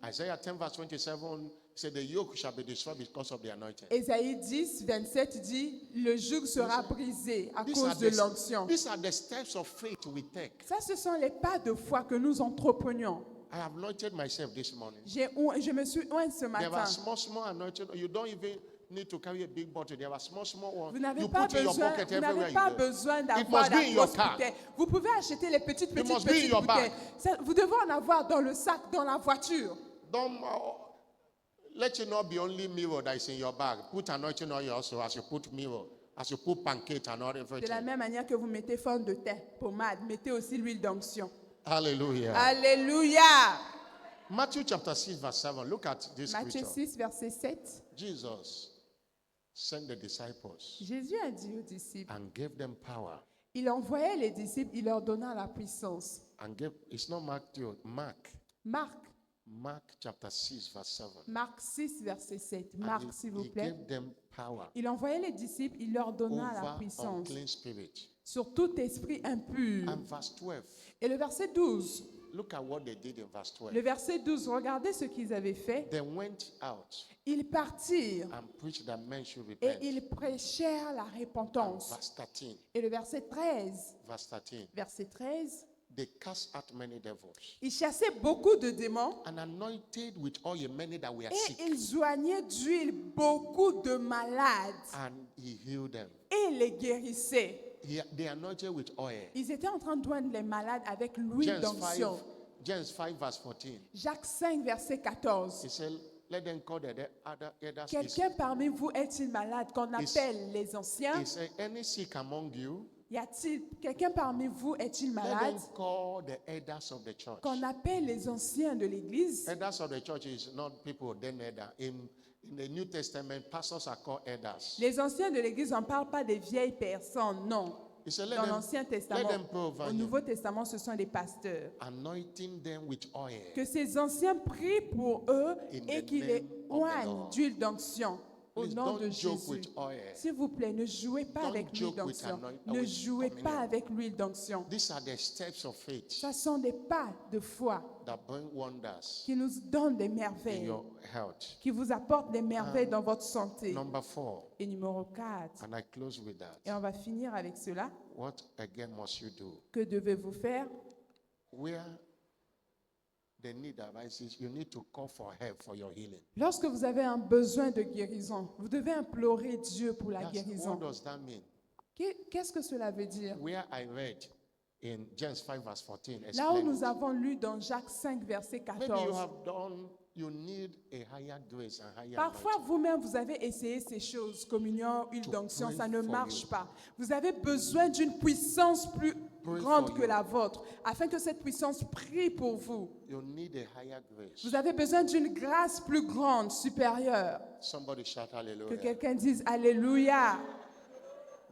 Isaiah 10 verse 27 said the yoke shall be destroyed because of the anointing. Ésaïe 10, 27 dit, le joug sera brisé à cause de l'onction. These are the steps of faith we take. Ça, ce sont les pas de foi que nous entreprenons. I have anointed myself this morning. Je me suis oint ce There matin. are small anointing. You don't even need to carry a big bottle. There are small ones. Vous n'avez You pas put in your besoin, pocket vous everywhere n'avez you pas go. besoin It d'avoir must be la in your grosse car. bouteille. Vous pouvez acheter les petites must be in your bouteilles. bag. Vous devez en avoir dans le sac, dans la voiture. Don't let it not be only mirror that is in your bag. Put anointing oil also as you put mirror, as you put pancake and all De la everything. même manière que vous mettez fond de teint, pommade, mettez aussi l'huile d'onction. Hallelujah. Alléluia. Matthew chapter 6 verse 7. Look at this Matthieu scripture. 6, verset 7. Jesus sent the disciples Jésus a dit aux disciples, and gave them power. il envoyait les disciples, il leur donna la puissance. And gave, it's not Matthew, Mark chapter 6 verse 7. Marc 6, verset 7. And Marc, s'il vous he plaît. gave them power Il envoyait les disciples, il leur donna la over puissance unclean spirit. sur tout esprit impur. And verse 12. Et le verset 12, Look at what they did in verse 12. le verset 12, regardez ce qu'ils avaient fait. They went out Ils partirent and preached that men should et repent. ils prêchèrent la And repentance. verse 13. Et le verset 13, Verse 13. verset 13, They cast out many devils ils chassaient beaucoup de démons and anointed with oil many that were et sick, ils joignaient d'huile beaucoup de malades and he healed them. et les guérissaient. They anointed with oil. Ils étaient en train de joindre les malades avec l'huile d'onction. James 5 verse 14. Jacques 5, verset 14. He said, let them call the other elders. Quelqu'un parmi vous est-il malade qu'on appelle les anciens? He said, any sick among you, Y a-t-il quelqu'un parmi vous est-il let malade them call the elders of the church. qu'on appelle les anciens de l'église? Elders of the church is not people then elder. In the New Testament, pastors are called elders. Les anciens de l'église, on ne parle pas des vieilles personnes, non. He said, let Dans them, l'Ancien let Testament, them pray over au him, Nouveau Testament, ce sont des pasteurs. anointing them with oil. Que ces anciens prient pour eux In et the qu'ils les name of the oignent Lord. d'huile d'onction. Au Please nom de don't joke Jésus. with oil. S'il vous plaît, ne jouez pas Don't avec l'huile joke with d'onction. anoint- Ne with jouez communion. pas avec l'huile d'onction. These are the steps of faith Ce sont des pas de foi that bring wonders qui nous donnent des in merveilles, your health. qui vous apportent des merveilles dans votre santé. Number 4, Et numéro 4, and I close with that. et on va finir avec cela. What again must you do? Que devez-vous faire? Where the need arises, you need to call for help for your healing. Lorsque vous avez un besoin de guérison, vous devez implorer Dieu pour la What guérison. does that mean? Qu'est-ce que cela veut dire? Where I read in James 5 verse 14, Là où explain nous it. avons lu dans Jacques 5, verset Maybe you 14. have done, you need a higher grace and higher Parfois, anointing. vous-même, vous avez essayé ces choses, communion, huile To d'onction, pray ça ne for marche you. pas. Vous avez besoin d'une puissance plus Pray grande for que you. la vôtre, afin que cette puissance prie pour vous. You need a higher grace. Vous avez besoin d'une grâce plus grande, supérieure. Somebody shout Que hallelujah. quelqu'un dise Alléluia.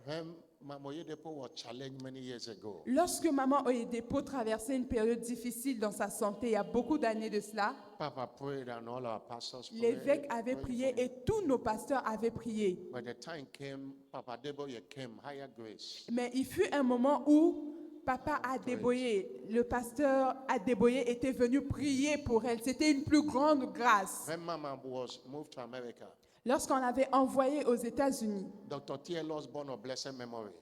When Mama Oyedepo was challenged many years ago, Lorsque maman Oyedepo traversait une période difficile dans sa santé, il y a beaucoup d'années de cela, Papa prayed and all our pastors prayed. l'évêque avait prayed prié for him. et tous nos pasteurs avaient prié. When the time came, Papa Deboye came, higher grace. Mais il fut un moment où Papa Adeboye, le pasteur Adeboye, était venu prier pour elle. C'était une plus grande grâce. When Mama was moved to America, Lorsqu'on l'avait envoyé aux États-Unis, Dr. T.L. Osborne of blessed memory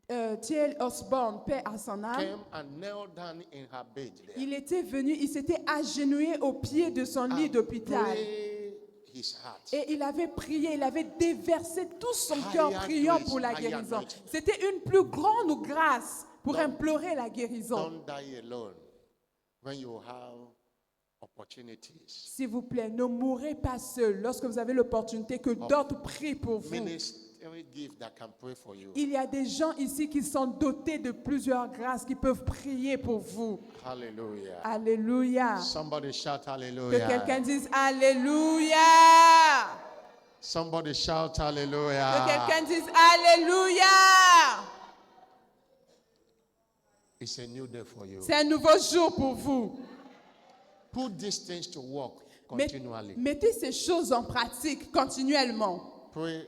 T.L. Osborne, paix à son âme, came and knelt down in her bed there. il était venu, il s'était agenouillé au pied de son lit and d'hôpital. prayed his heart. Et il avait prié, il avait déversé tout son cœur Higher priant grace, pour la higher guérison. anointing. C'était une plus grande grâce pour Don't- implorer la guérison. Don't die alone when you have opportunities. S'il vous plaît, ne mourrez pas seul lorsque vous avez l'opportunité que d'autres prient pour vous. Ministry gift that can pray for you. Il y a des gens ici qui sont dotés de plusieurs grâces qui peuvent prier pour vous. Hallelujah. Alléluia. Somebody shout Que hallelujah. quelqu'un dise Alléluia. Somebody shout Que hallelujah. quelqu'un dise Alléluia. It's a new day for you. C'est un nouveau jour pour vous. Put these things to work Met- continually. Mettez ces choses en pratique continuellement. Pray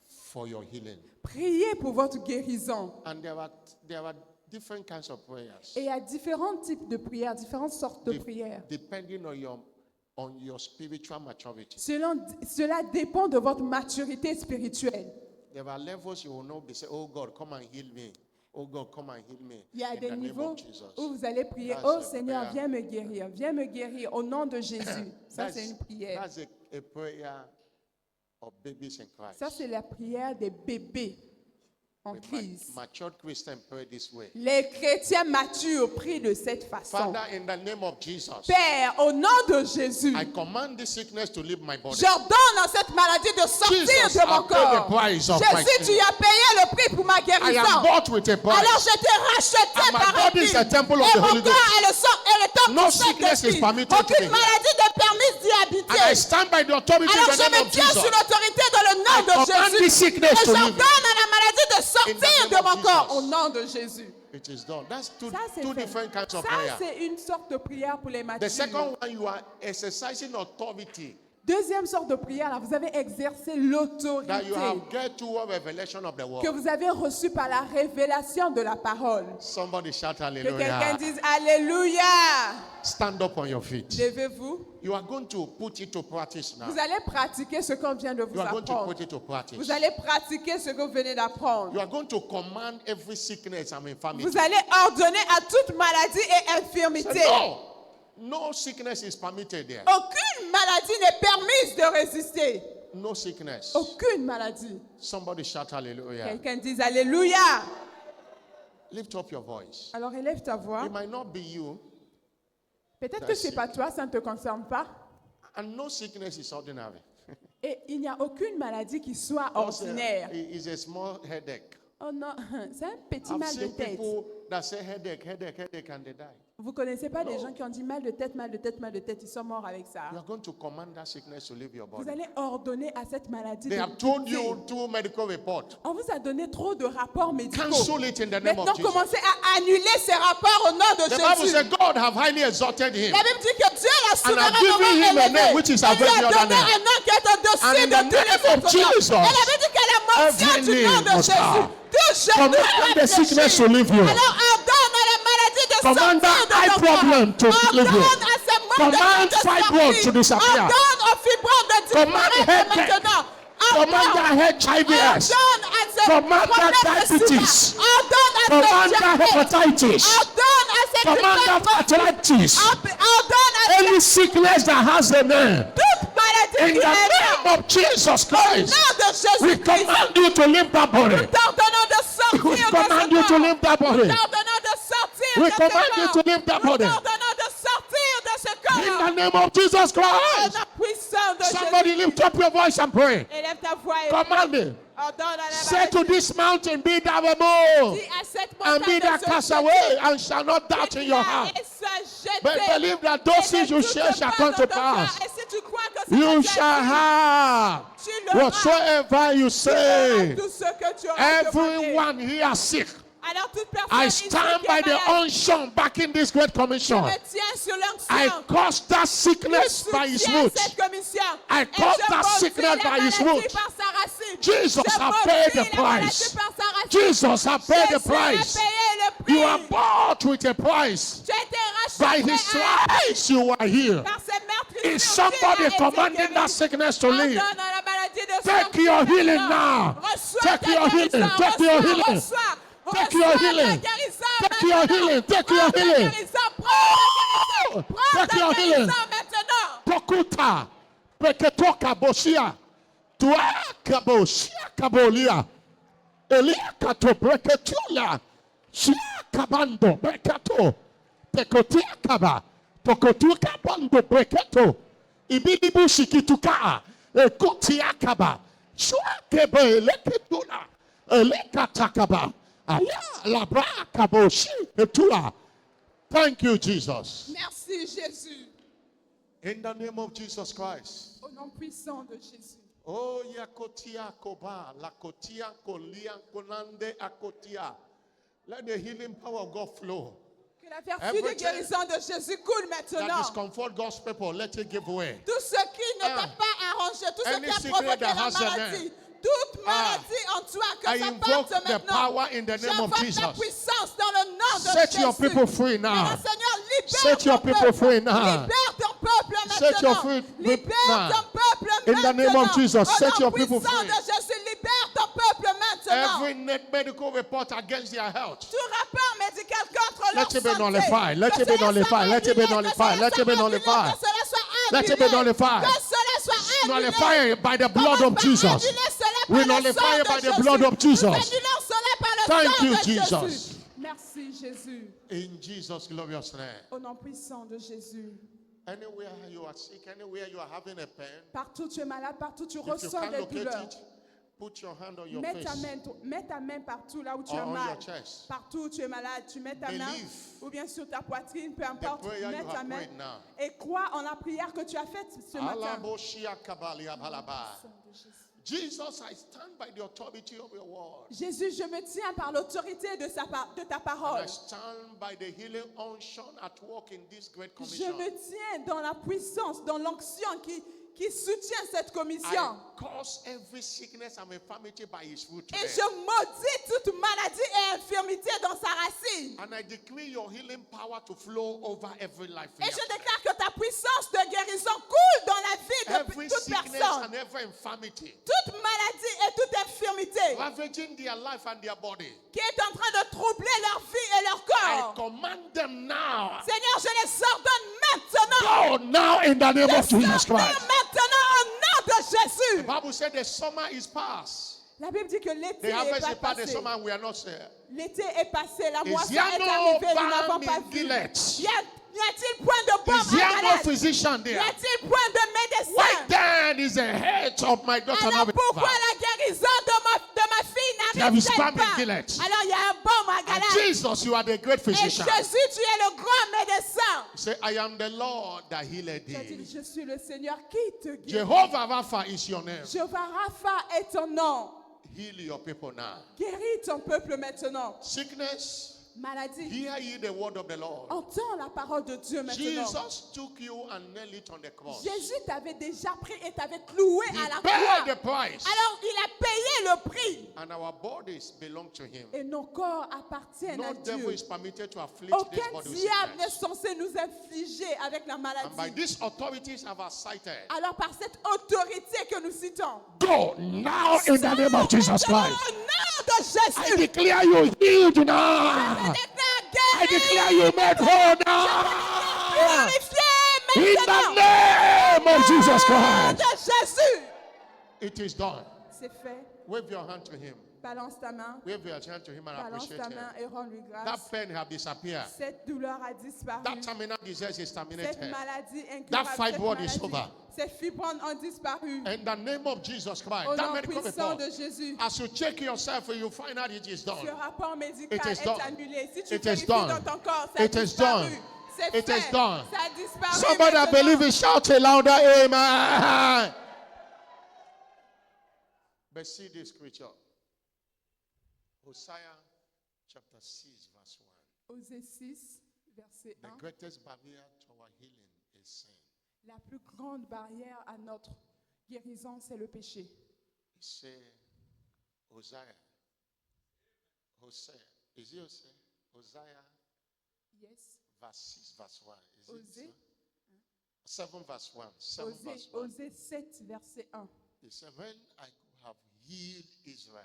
for your healing. Priez pour votre guérison. And there are different kinds of prayers. Et il y a différents types de prières, différentes sortes de De- prières. Depending on your spiritual maturity. Cela dépend de votre maturité spirituelle. There are levels you will not be saying, oh God, come and heal me. Oh God, come and heal me. Il y a In des the name niveaux of Jesus. où vous allez prier, That's oh a Seigneur, prayer. viens me guérir au nom de Jésus. Ça, c'est une prière. That's a prayer of babies in Christ. Ça, c'est la prière des bébés en crise. Matured Christians pray this way. Les chrétiens matures prient de cette façon. Father, in the name of Jesus, Père, au nom de Jésus, I command this sickness to leave my body. j'ordonne à cette maladie de sortir Jesus, de mon I pay the corps. price of my Jésus, tu sin. as payé le prix pour ma I guérison. am bought with a price. Alors je t'ai racheté And my par un body is prix. a temple of Et the mon Holy corps Ghost. est le temple No du sickness is Saint-Esprit. permitted to Aucune be. maladie n'est permise d'y And I habiter. stand by the authority Alors in the je name me of tiens Jesus. sous l'autorité dans le nom I de command Jésus. this sickness Et to leave. j'ordonne à la maladie de In the sortir name de of mon corps Jesus. au nom de Jésus. It is done. That's two Ça, c'est fait. different kinds of Ça, prayer. c'est une sorte de prière pour les The matures. second one, you are exercising authority Deuxième sorte de prière, là, vous avez exercé that l'autorité you have get to a revelation of the que word. vous avez reçue par la révélation de la parole. Somebody shout Que quelqu'un hallelujah. dise Alléluia. Stand up on your feet. Levez-vous. You are going to put it to practice now. Vous allez pratiquer ce qu'on vient de vous You are going to apprendre. put it to practice. Vous allez pratiquer ce que vous venez d'apprendre. You are going to command every sickness and infirmity. Vous allez ordonner à toute maladie et Say, infirmité. no sickness is permitted there. Aucune maladie n'est permise de résister. No sickness. Aucune maladie. Somebody shout hallelujah. Quelqu'un dise Alléluia. Lift up your voice. Alors élève ta voix. It might not be you, Peut-être que ce n'est pas toi, ça ne te concerne pas. and no sickness is ordinary. Et il n'y a aucune maladie qui soit ordinaire. It's a small headache. Oh non, c'est un petit I've mal de seen tête. people that say headache, and they die. Vous ne connaissez pas des gens qui ont dit mal de tête, mal de tête, mal de tête. Ils sont morts avec ça. You are going to command that sickness to leave your Vous body. allez ordonner à cette maladie They de have told quitter. you two medical reports. On vous a donné trop de rapports médicaux. Cancel it in the name Maintenant, of Jesus. commencez à annuler ces rapports au nom de The Bible Jésus. says God have highly exalted him. La Bible dit que Dieu l'a And I've given him a souverainement name which is élevé. Il lui above a the other donné name. un nom qui est And au-dessus in de the tous les name of autres noms. Jesus, Et la Bible dit qu'elle est mention every du nom name de must Jésus. bow. Tout genou Command the réfléchit. sickness to leave you. Alors ordonne à la maladie de Command sortir that de eye ton corps. problem to leave you. Ordonne à ces mots Command de fibroid sortir. to disappear. Ordonne aux fibromes de Command disparaître headache. maintenant. Command that HIV/AIDS. Ordonne à ces Command that problèmes de diabetes. sida. Ordonne à Command ces that diabètes. hepatitis. Ordonne à ces Command that arthritis. Ordonne à Any sickness that has a name. toute maladie In qui the est name of Jesus au Christ, nom de we Jésus-Christ. command you to leave that body. T'ordonnons de sortir We de command you ce to corps. leave that body. T'ordonnons de sortir We de ce command you corps. to leave that body. T'ordonnons de sortir de ce In the corps. name of Jesus Au Christ. nom puissant de Somebody Jésus. lift up your voice and pray. Élève ta voix et Command it. ordonne à la Say to maladie. this mountain, be thou removed, Dis à cette and be montagne thou de se cast jeter. away, and shall not doubt in your heart. Et se jeter. But believe that those things you share shall come to pass. Et si tu crois que ça You va shall t'arriver, have tu l'auras. whatsoever you Tu auras say. tout ce que tu auras demandé. Everyone here sick. Alors toute personne I ici stand qui by est the malade, unction back in this great commission. je me tiens sur I l'onction. cause that Je sickness by his soutiens roots. cette commission. I Et cause je that maudis sickness la by his maladie roots. par sa racine. Jesus Je has maudis paid the la maladie price. par sa racine. Jesus has paid the Jésus a price. payé le prix. You are bought with a price. Tu as été By racheté his stripes you are healed. par ses meurtrissures. Is somebody Tu as été commanding guéri. that sickness to leave? Ordonne à la maladie de Take sortir your maintenant. healing now. Reçois Take ta your healing. guérison. Take your Reçois, healing. reçois. Take your Reçois ta healing. guérison Take your maintenant. healing. Take Prends your ta healing. guérison. Prends ta guérison. Prends Take ta your guérison healing. maintenant. Pokuta, peketoka bosia, tua kabosia kabolia, elia kato preketula, sia kabando brekato, pekotia kaba, pokotuka bando breketo, ibidibu shikituka, ekotia kaba, shua kebe leketula, elekatakaba, aya labra kaboshi etula. Thank you, Jesus. Merci Jésus. In the name of Jesus Christ. Au nom puissant de Jésus. Oh, yakotia koba, lakotia kolia konande akotia. Let the healing power of God flow. Que la vertu de Everything guérison de Jésus coule That maintenant. discomfort God's people, let it give way. Tout ce qui ne t'a pas arrangé, tout ce Any qui a secret provoqué that la has a maladie, name. toute maladie en toi, que I ça invoke parte the maintenant. power in the name of J'invoque Jesus. la puissance dans le nom de Set Jésus. your people free now. Alors, Seigneur, libère Set your ton people peuple. free now. Libère ton peuple maintenant. Set your free libère now. ton peuple In maintenant. the name of Jesus, Au set nom your people puissant free. de Jésus, libère ton peuple maintenant. Every medical report against their health. Tout rapport médical contre leur Let it be santé. nullified. Let Que it be cela soit nullified. Let it be annulé, nullified. que Let it be cela soit nullified. annulé, que cela soit Let it be annulé, nullified. que cela soit nullify it by the blood of Jesus. Annuler cela We par le nullify sang it de by the Jésus. blood of Jesus. Nous annulons cela par le Thank sang you, de Jesus. Jésus. Merci Jésus. In Jesus' glorious name. Au nom puissant de Jésus. Anywhere you are sick, anywhere you are having a pain, Partout tu es malade, partout tu if you ressens can't des locate douleurs. it, put your hand on your Mets ta, face. mets ta main partout là où tu Or as on mal. your chest. Partout où tu es malade, tu mets ta main Believe ou bien sur ta poitrine, peu importe. prayer Mets you ta have main prayed now. et crois en la prière que tu as faite ce matin. Alaboshia kabalia balaba. Jesus, I stand by the authority of your word. Jésus, je me tiens par l'autorité de ta And parole. I stand by the healing unction at work in this great Je commission. me tiens dans la puissance, dans l'onction qui soutient cette commission. I cause every sickness and infirmity by his root Et today. je maudis toute maladie et infirmité dans sa racine. And I decree your healing power to flow over every life. Et here. je déclare que ta puissance de guérison coule dans la vie Every de toute sickness personne. and every infirmity Toute maladie et toute infirmité ravaging their life and their body. qui est en train de troubler leur vie et leur I corps. command them now. Seigneur, je les ordonne maintenant. Go now in the name of Jesus Sortez Christ. maintenant au nom de The Jésus. Bible said the summer is past. La Bible dit que l'été The est harvest pas is past, the passé. summer we are not there. L'été est passé, la moisson there est no arrivée, nous n'avons balm pas in vu. Gilead? Y a-t-il point de baume Is à there no Galade? physician Y there? a-t-il point de médecin? Why then is the head of my daughter Alors not pourquoi recovered? la guérison de ma fille There is n'arrive-t-elle balm in pas? Gilead. Alors il y a un baume à And Galade. Jesus, you are the great Et physician. Jésus, tu es le grand médecin. Say, I am the Lord that healed Tu as dit, thee. je suis le Seigneur qui te guérit. Jehovah Rapha is your name. Jéhovah Rapha est ton nom. Heal your people now. Guéris ton peuple maintenant. Sickness, Maladie, hear ye the word of the Lord. entends la parole de Dieu maintenant. Jesus took you and nailed it on the cross. Jésus t'avait déjà pris et t'avait cloué He à la paid croix. the price. Alors il a payé le prix. And our bodies belong to him. Et nos corps appartiennent à No devil Dieu. is permitted to afflict this Aucun body with diable n'est sickness. censé nous infliger avec la And by maladie. these authorities have I cited. Alors par cette autorité que nous citons, Go now in the name of Jesus au nom Christ. de I Jésus, declare you healed je now. déclare I guéri, declare you made whole now. glorifié In the maintenant. name of Jesus Au nom Christ. de Jésus. It is done. C'est fait. Wave your hand to him. Balance ta main. Wave your hand to him and Balance appreciate ta him. main et rends-lui grâce. That pain have disappeared. Cette douleur a disparu. That terminal disease is Cette terminated. maladie That incurable, fibroid cette is over. maladie, ces fibromes ont disparu. In the name of Jesus Christ. Au That nom medical puissant report. de Jésus, As you check yourself, you find out it is ce done. rapport médical It is est done. annulé. Si tu It is vérifies done. dans ton corps, ça a It is disparu. done. C'est It fait. is done. Ça a disparu. Somebody that maintenant. believe it, shout a louder amen. But see this scripture. Hosea chapter 6, verse 1. Osée 6, verset The 1. greatest barrier to our healing is sin. La plus grande barrière à notre guérison, c'est le péché. He said, Hosea. Hosea. Is it Hosea? Hosea, Yes. verse 6, verse 1. Is Osée. it 7 verse 1? 7 verse 1. Osée 7, verset 1. He said, when I could have healed Israel,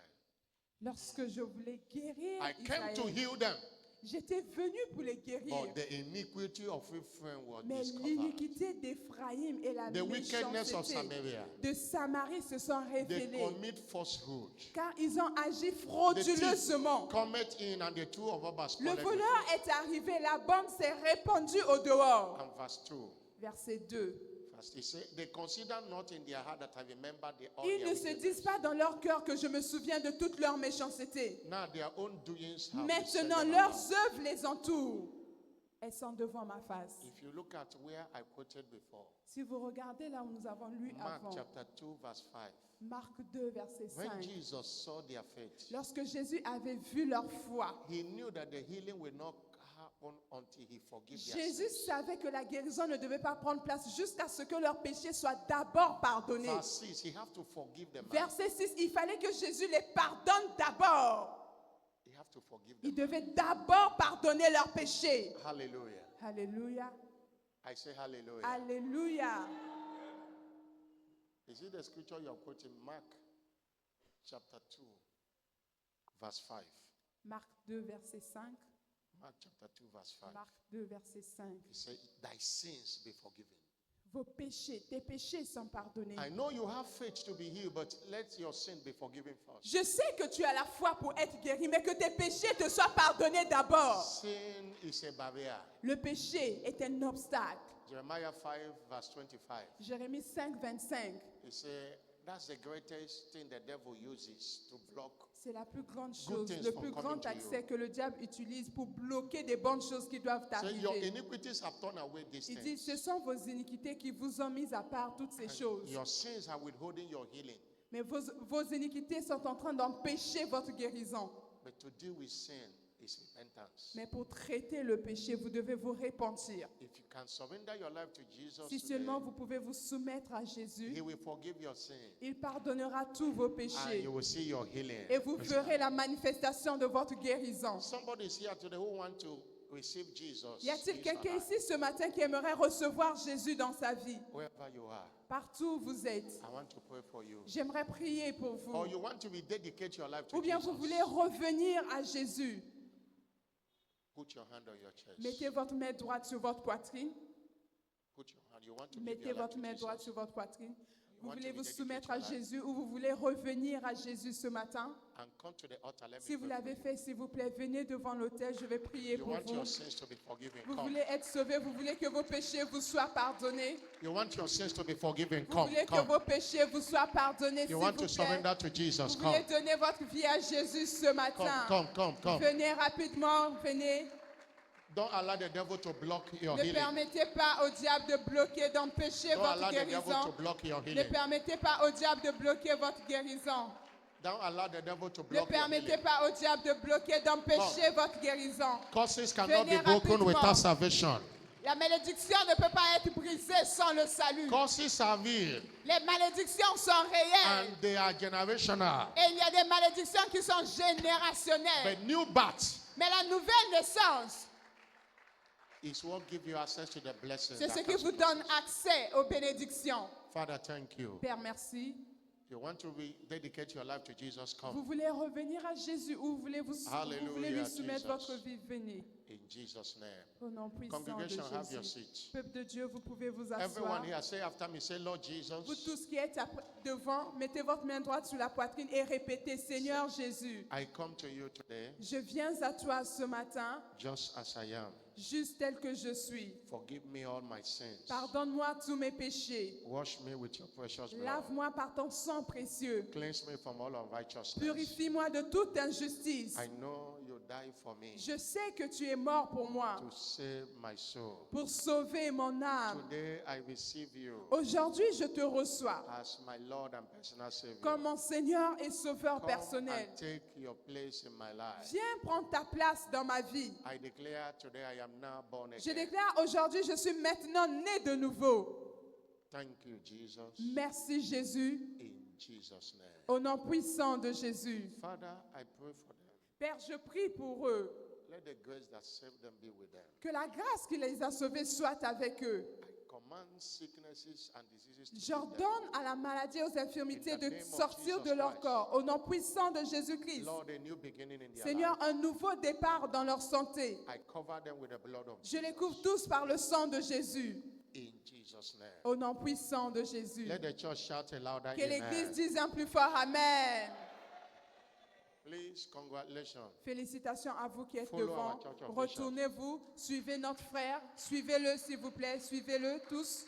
Lorsque je voulais guérir I came to Israël, heal them. j'étais venu pour les guérir. But the iniquity of Ephraim was Mais discovered. l'iniquité d'Éphraïm et la The wickedness of méchanceté Samaria. de Samarie se sont They révélées. commit falsehood. Car ils ont agi The thief frauduleusement. cometh in and the two of us Le spoiled voleur est arrivé, la bombe s'est répandue au dehors. And verse 2. Verset 2. Verse, he said, they consider not in their heart that I remember all Ils their ne se wickedness. disent pas dans leur cœur que je me souviens de toute leur méchanceté. Now their own doings have Maintenant, descended leurs on us. œuvres les entourent. Elles sont devant ma face. If you look at where I quoted before, Si vous regardez là où nous avons lu Mark avant, chapter 2, verse 5. Marc 2, verset When 5. Jesus saw their faith, Lorsque Jésus avait vu leur foi, he knew that the healing will not happen until he forgives their Jésus sins. savait que la guérison ne devait pas prendre place jusqu'à ce que leurs péchés soient d'abord pardonnés. Verse 6, he have to forgive them. Verset 6, il fallait que Jésus les pardonne d'abord. He have to forgive Il them. devait d'abord pardonner leurs péchés. Hallelujah. Alléluia. I say hallelujah. Alléluia. Is it the scripture you're quoting? Mark chapter 2, verse 5. Marc 2, verset 5. Mark chapter 2, verse 5. Marc 2, verset 5. He said, thy sins be forgiven. Vos péchés, tes péchés sont pardonnés. I know you have faith to be healed, but let your sin be forgiven first. Je sais que tu as la foi pour être guéri, mais que tes péchés te soient pardonnés d'abord. Sin is a barrier. Le péché est un obstacle. Jeremiah 5 verse 25. Jérémie 5, 25. He said, that's the greatest thing the devil uses to block. C'est la plus grande Good chose, things le from plus coming grand to you. accès que le diable utilise pour bloquer des bonnes choses qui doivent So your arriver. iniquities have turned away these Il dit, ce things. sont vos iniquités qui vous ont mis à part toutes ces choses. Your sins are withholding your healing. Mais vos iniquités sont en train d'empêcher votre guérison. But to deal with sin is repentance. Mais pour traiter le péché, vous devez vous repentir. If you can surrender your life to Jesus Si today, seulement vous pouvez vous soumettre à Jésus, He will forgive your sin il pardonnera tous vos and péchés. you will see your healing. Et vous verrez la manifestation de votre guérison. Somebody is here today who want to receive Jesus. Y a-t-il in his quelqu'un life. ici ce matin qui aimerait recevoir Jésus dans sa vie? Wherever you are, Partout où vous êtes. I want to pray for you. J'aimerais prier pour vous. Or you want to rededicate your life to Ou bien Jesus. vous voulez revenir à Jésus. Put your hand on your chest. Mettez votre main droite sur votre poitrine. Put your hand. You want to give Mettez your life votre to main droite Jesus. sur votre poitrine. Vous want voulez to vous rededicate soumettre your à life. Jésus ou vous voulez revenir à Jésus ce matin? And come to the altar. Let me Si vous pray for l'avez you. fait, s'il vous plaît, venez devant l'autel. Je vais prier You pour want vous. your sins to be forgiven. Vous Come. voulez être sauvé, vous voulez que vos péchés vous soient pardonnés. You want your sins to be forgiven. Vous Come. voulez que Come. vos péchés vous soient pardonnés, s'il You vous want to plaît. surrender to Jesus. Vous voulez Come. donner votre vie à Jésus ce Come. matin. Come. Venez rapidement, venez. Don't allow the devil to block your Ne healing. permettez pas au diable de bloquer, d'empêcher Don't votre allow the devil to guérison. block your Ne healing. permettez pas au diable de bloquer votre guérison. Don't allow the devil to Ne block your permettez healing. pas au diable de bloquer, d'empêcher votre guérison. Curses cannot Venez be broken rapidement. without salvation. La malédiction ne peut pas être brisée sans le salut. Curses are real Les malédictions sont réelles. and they are generational. Et il y a des malédictions qui sont générationnelles. But new birth Mais la nouvelle naissance, is what gives you access to the blessings. c'est that ce qui comes vous with donne it. accès aux bénédictions. Father, thank you. Père, merci. If you want to rededicate your life to Jesus, Vous come. voulez revenir à Jésus ou vous voulez Hallelujah, lui soumettre Jesus. votre vie, venez. In Jesus' name. Au nom puissant de Congregation, have your Jésus. seat. Peuple de Dieu, vous pouvez vous Everyone asseoir. here, say after me, say, Lord Vous Jesus, tous qui êtes devant, mettez votre main droite sur la poitrine et répétez, Seigneur Jésus, I come to you today je viens à toi ce matin, just as I am. juste tel que je suis. Forgive me all my sins. Pardonne-moi tous mes péchés. Wash me with your precious blood. Lave-moi par ton sang précieux. Cleanse me from all unrighteousness. Purifie-moi de toute injustice. I know you died for me Je sais que tu es mort pour moi, to save my soul. pour sauver mon âme. Today I receive you Aujourd'hui, je te reçois as my Lord and personal Savior. comme mon Seigneur et Sauveur Come personnel. and take your place in my life. Viens prendre ta place dans ma vie. I declare today I am now born Je again. déclare aujourd'hui, je suis maintenant né de nouveau. Thank you, Jesus. Merci Jésus, In Jesus' name. au nom puissant de Jésus. Father, I pray for them. Père, je prie pour eux. Let the grace that saved them be with them. Que la grâce qui les a sauvés soit avec eux. I command sicknesses and diseases to leave them. J'ordonne à la maladie et aux infirmités In the de name of sortir Jesus de leur Christ. corps. Au nom puissant de Jésus-Christ. Lord, a new beginning in their Seigneur, life. un nouveau départ dans leur santé. I cover them with the blood of Je les Jesus. couvre tous par le sang de Jésus. In Jesus' name. Au nom puissant de Jésus. Let the church shout a louder Que l'Église amen. dise un plus fort Amen. Please, congratulations. Félicitations à vous qui êtes Follow devant. our church officials. Retournez-vous, suivez notre frère. Suivez-le s'il vous plaît, suivez-le tous.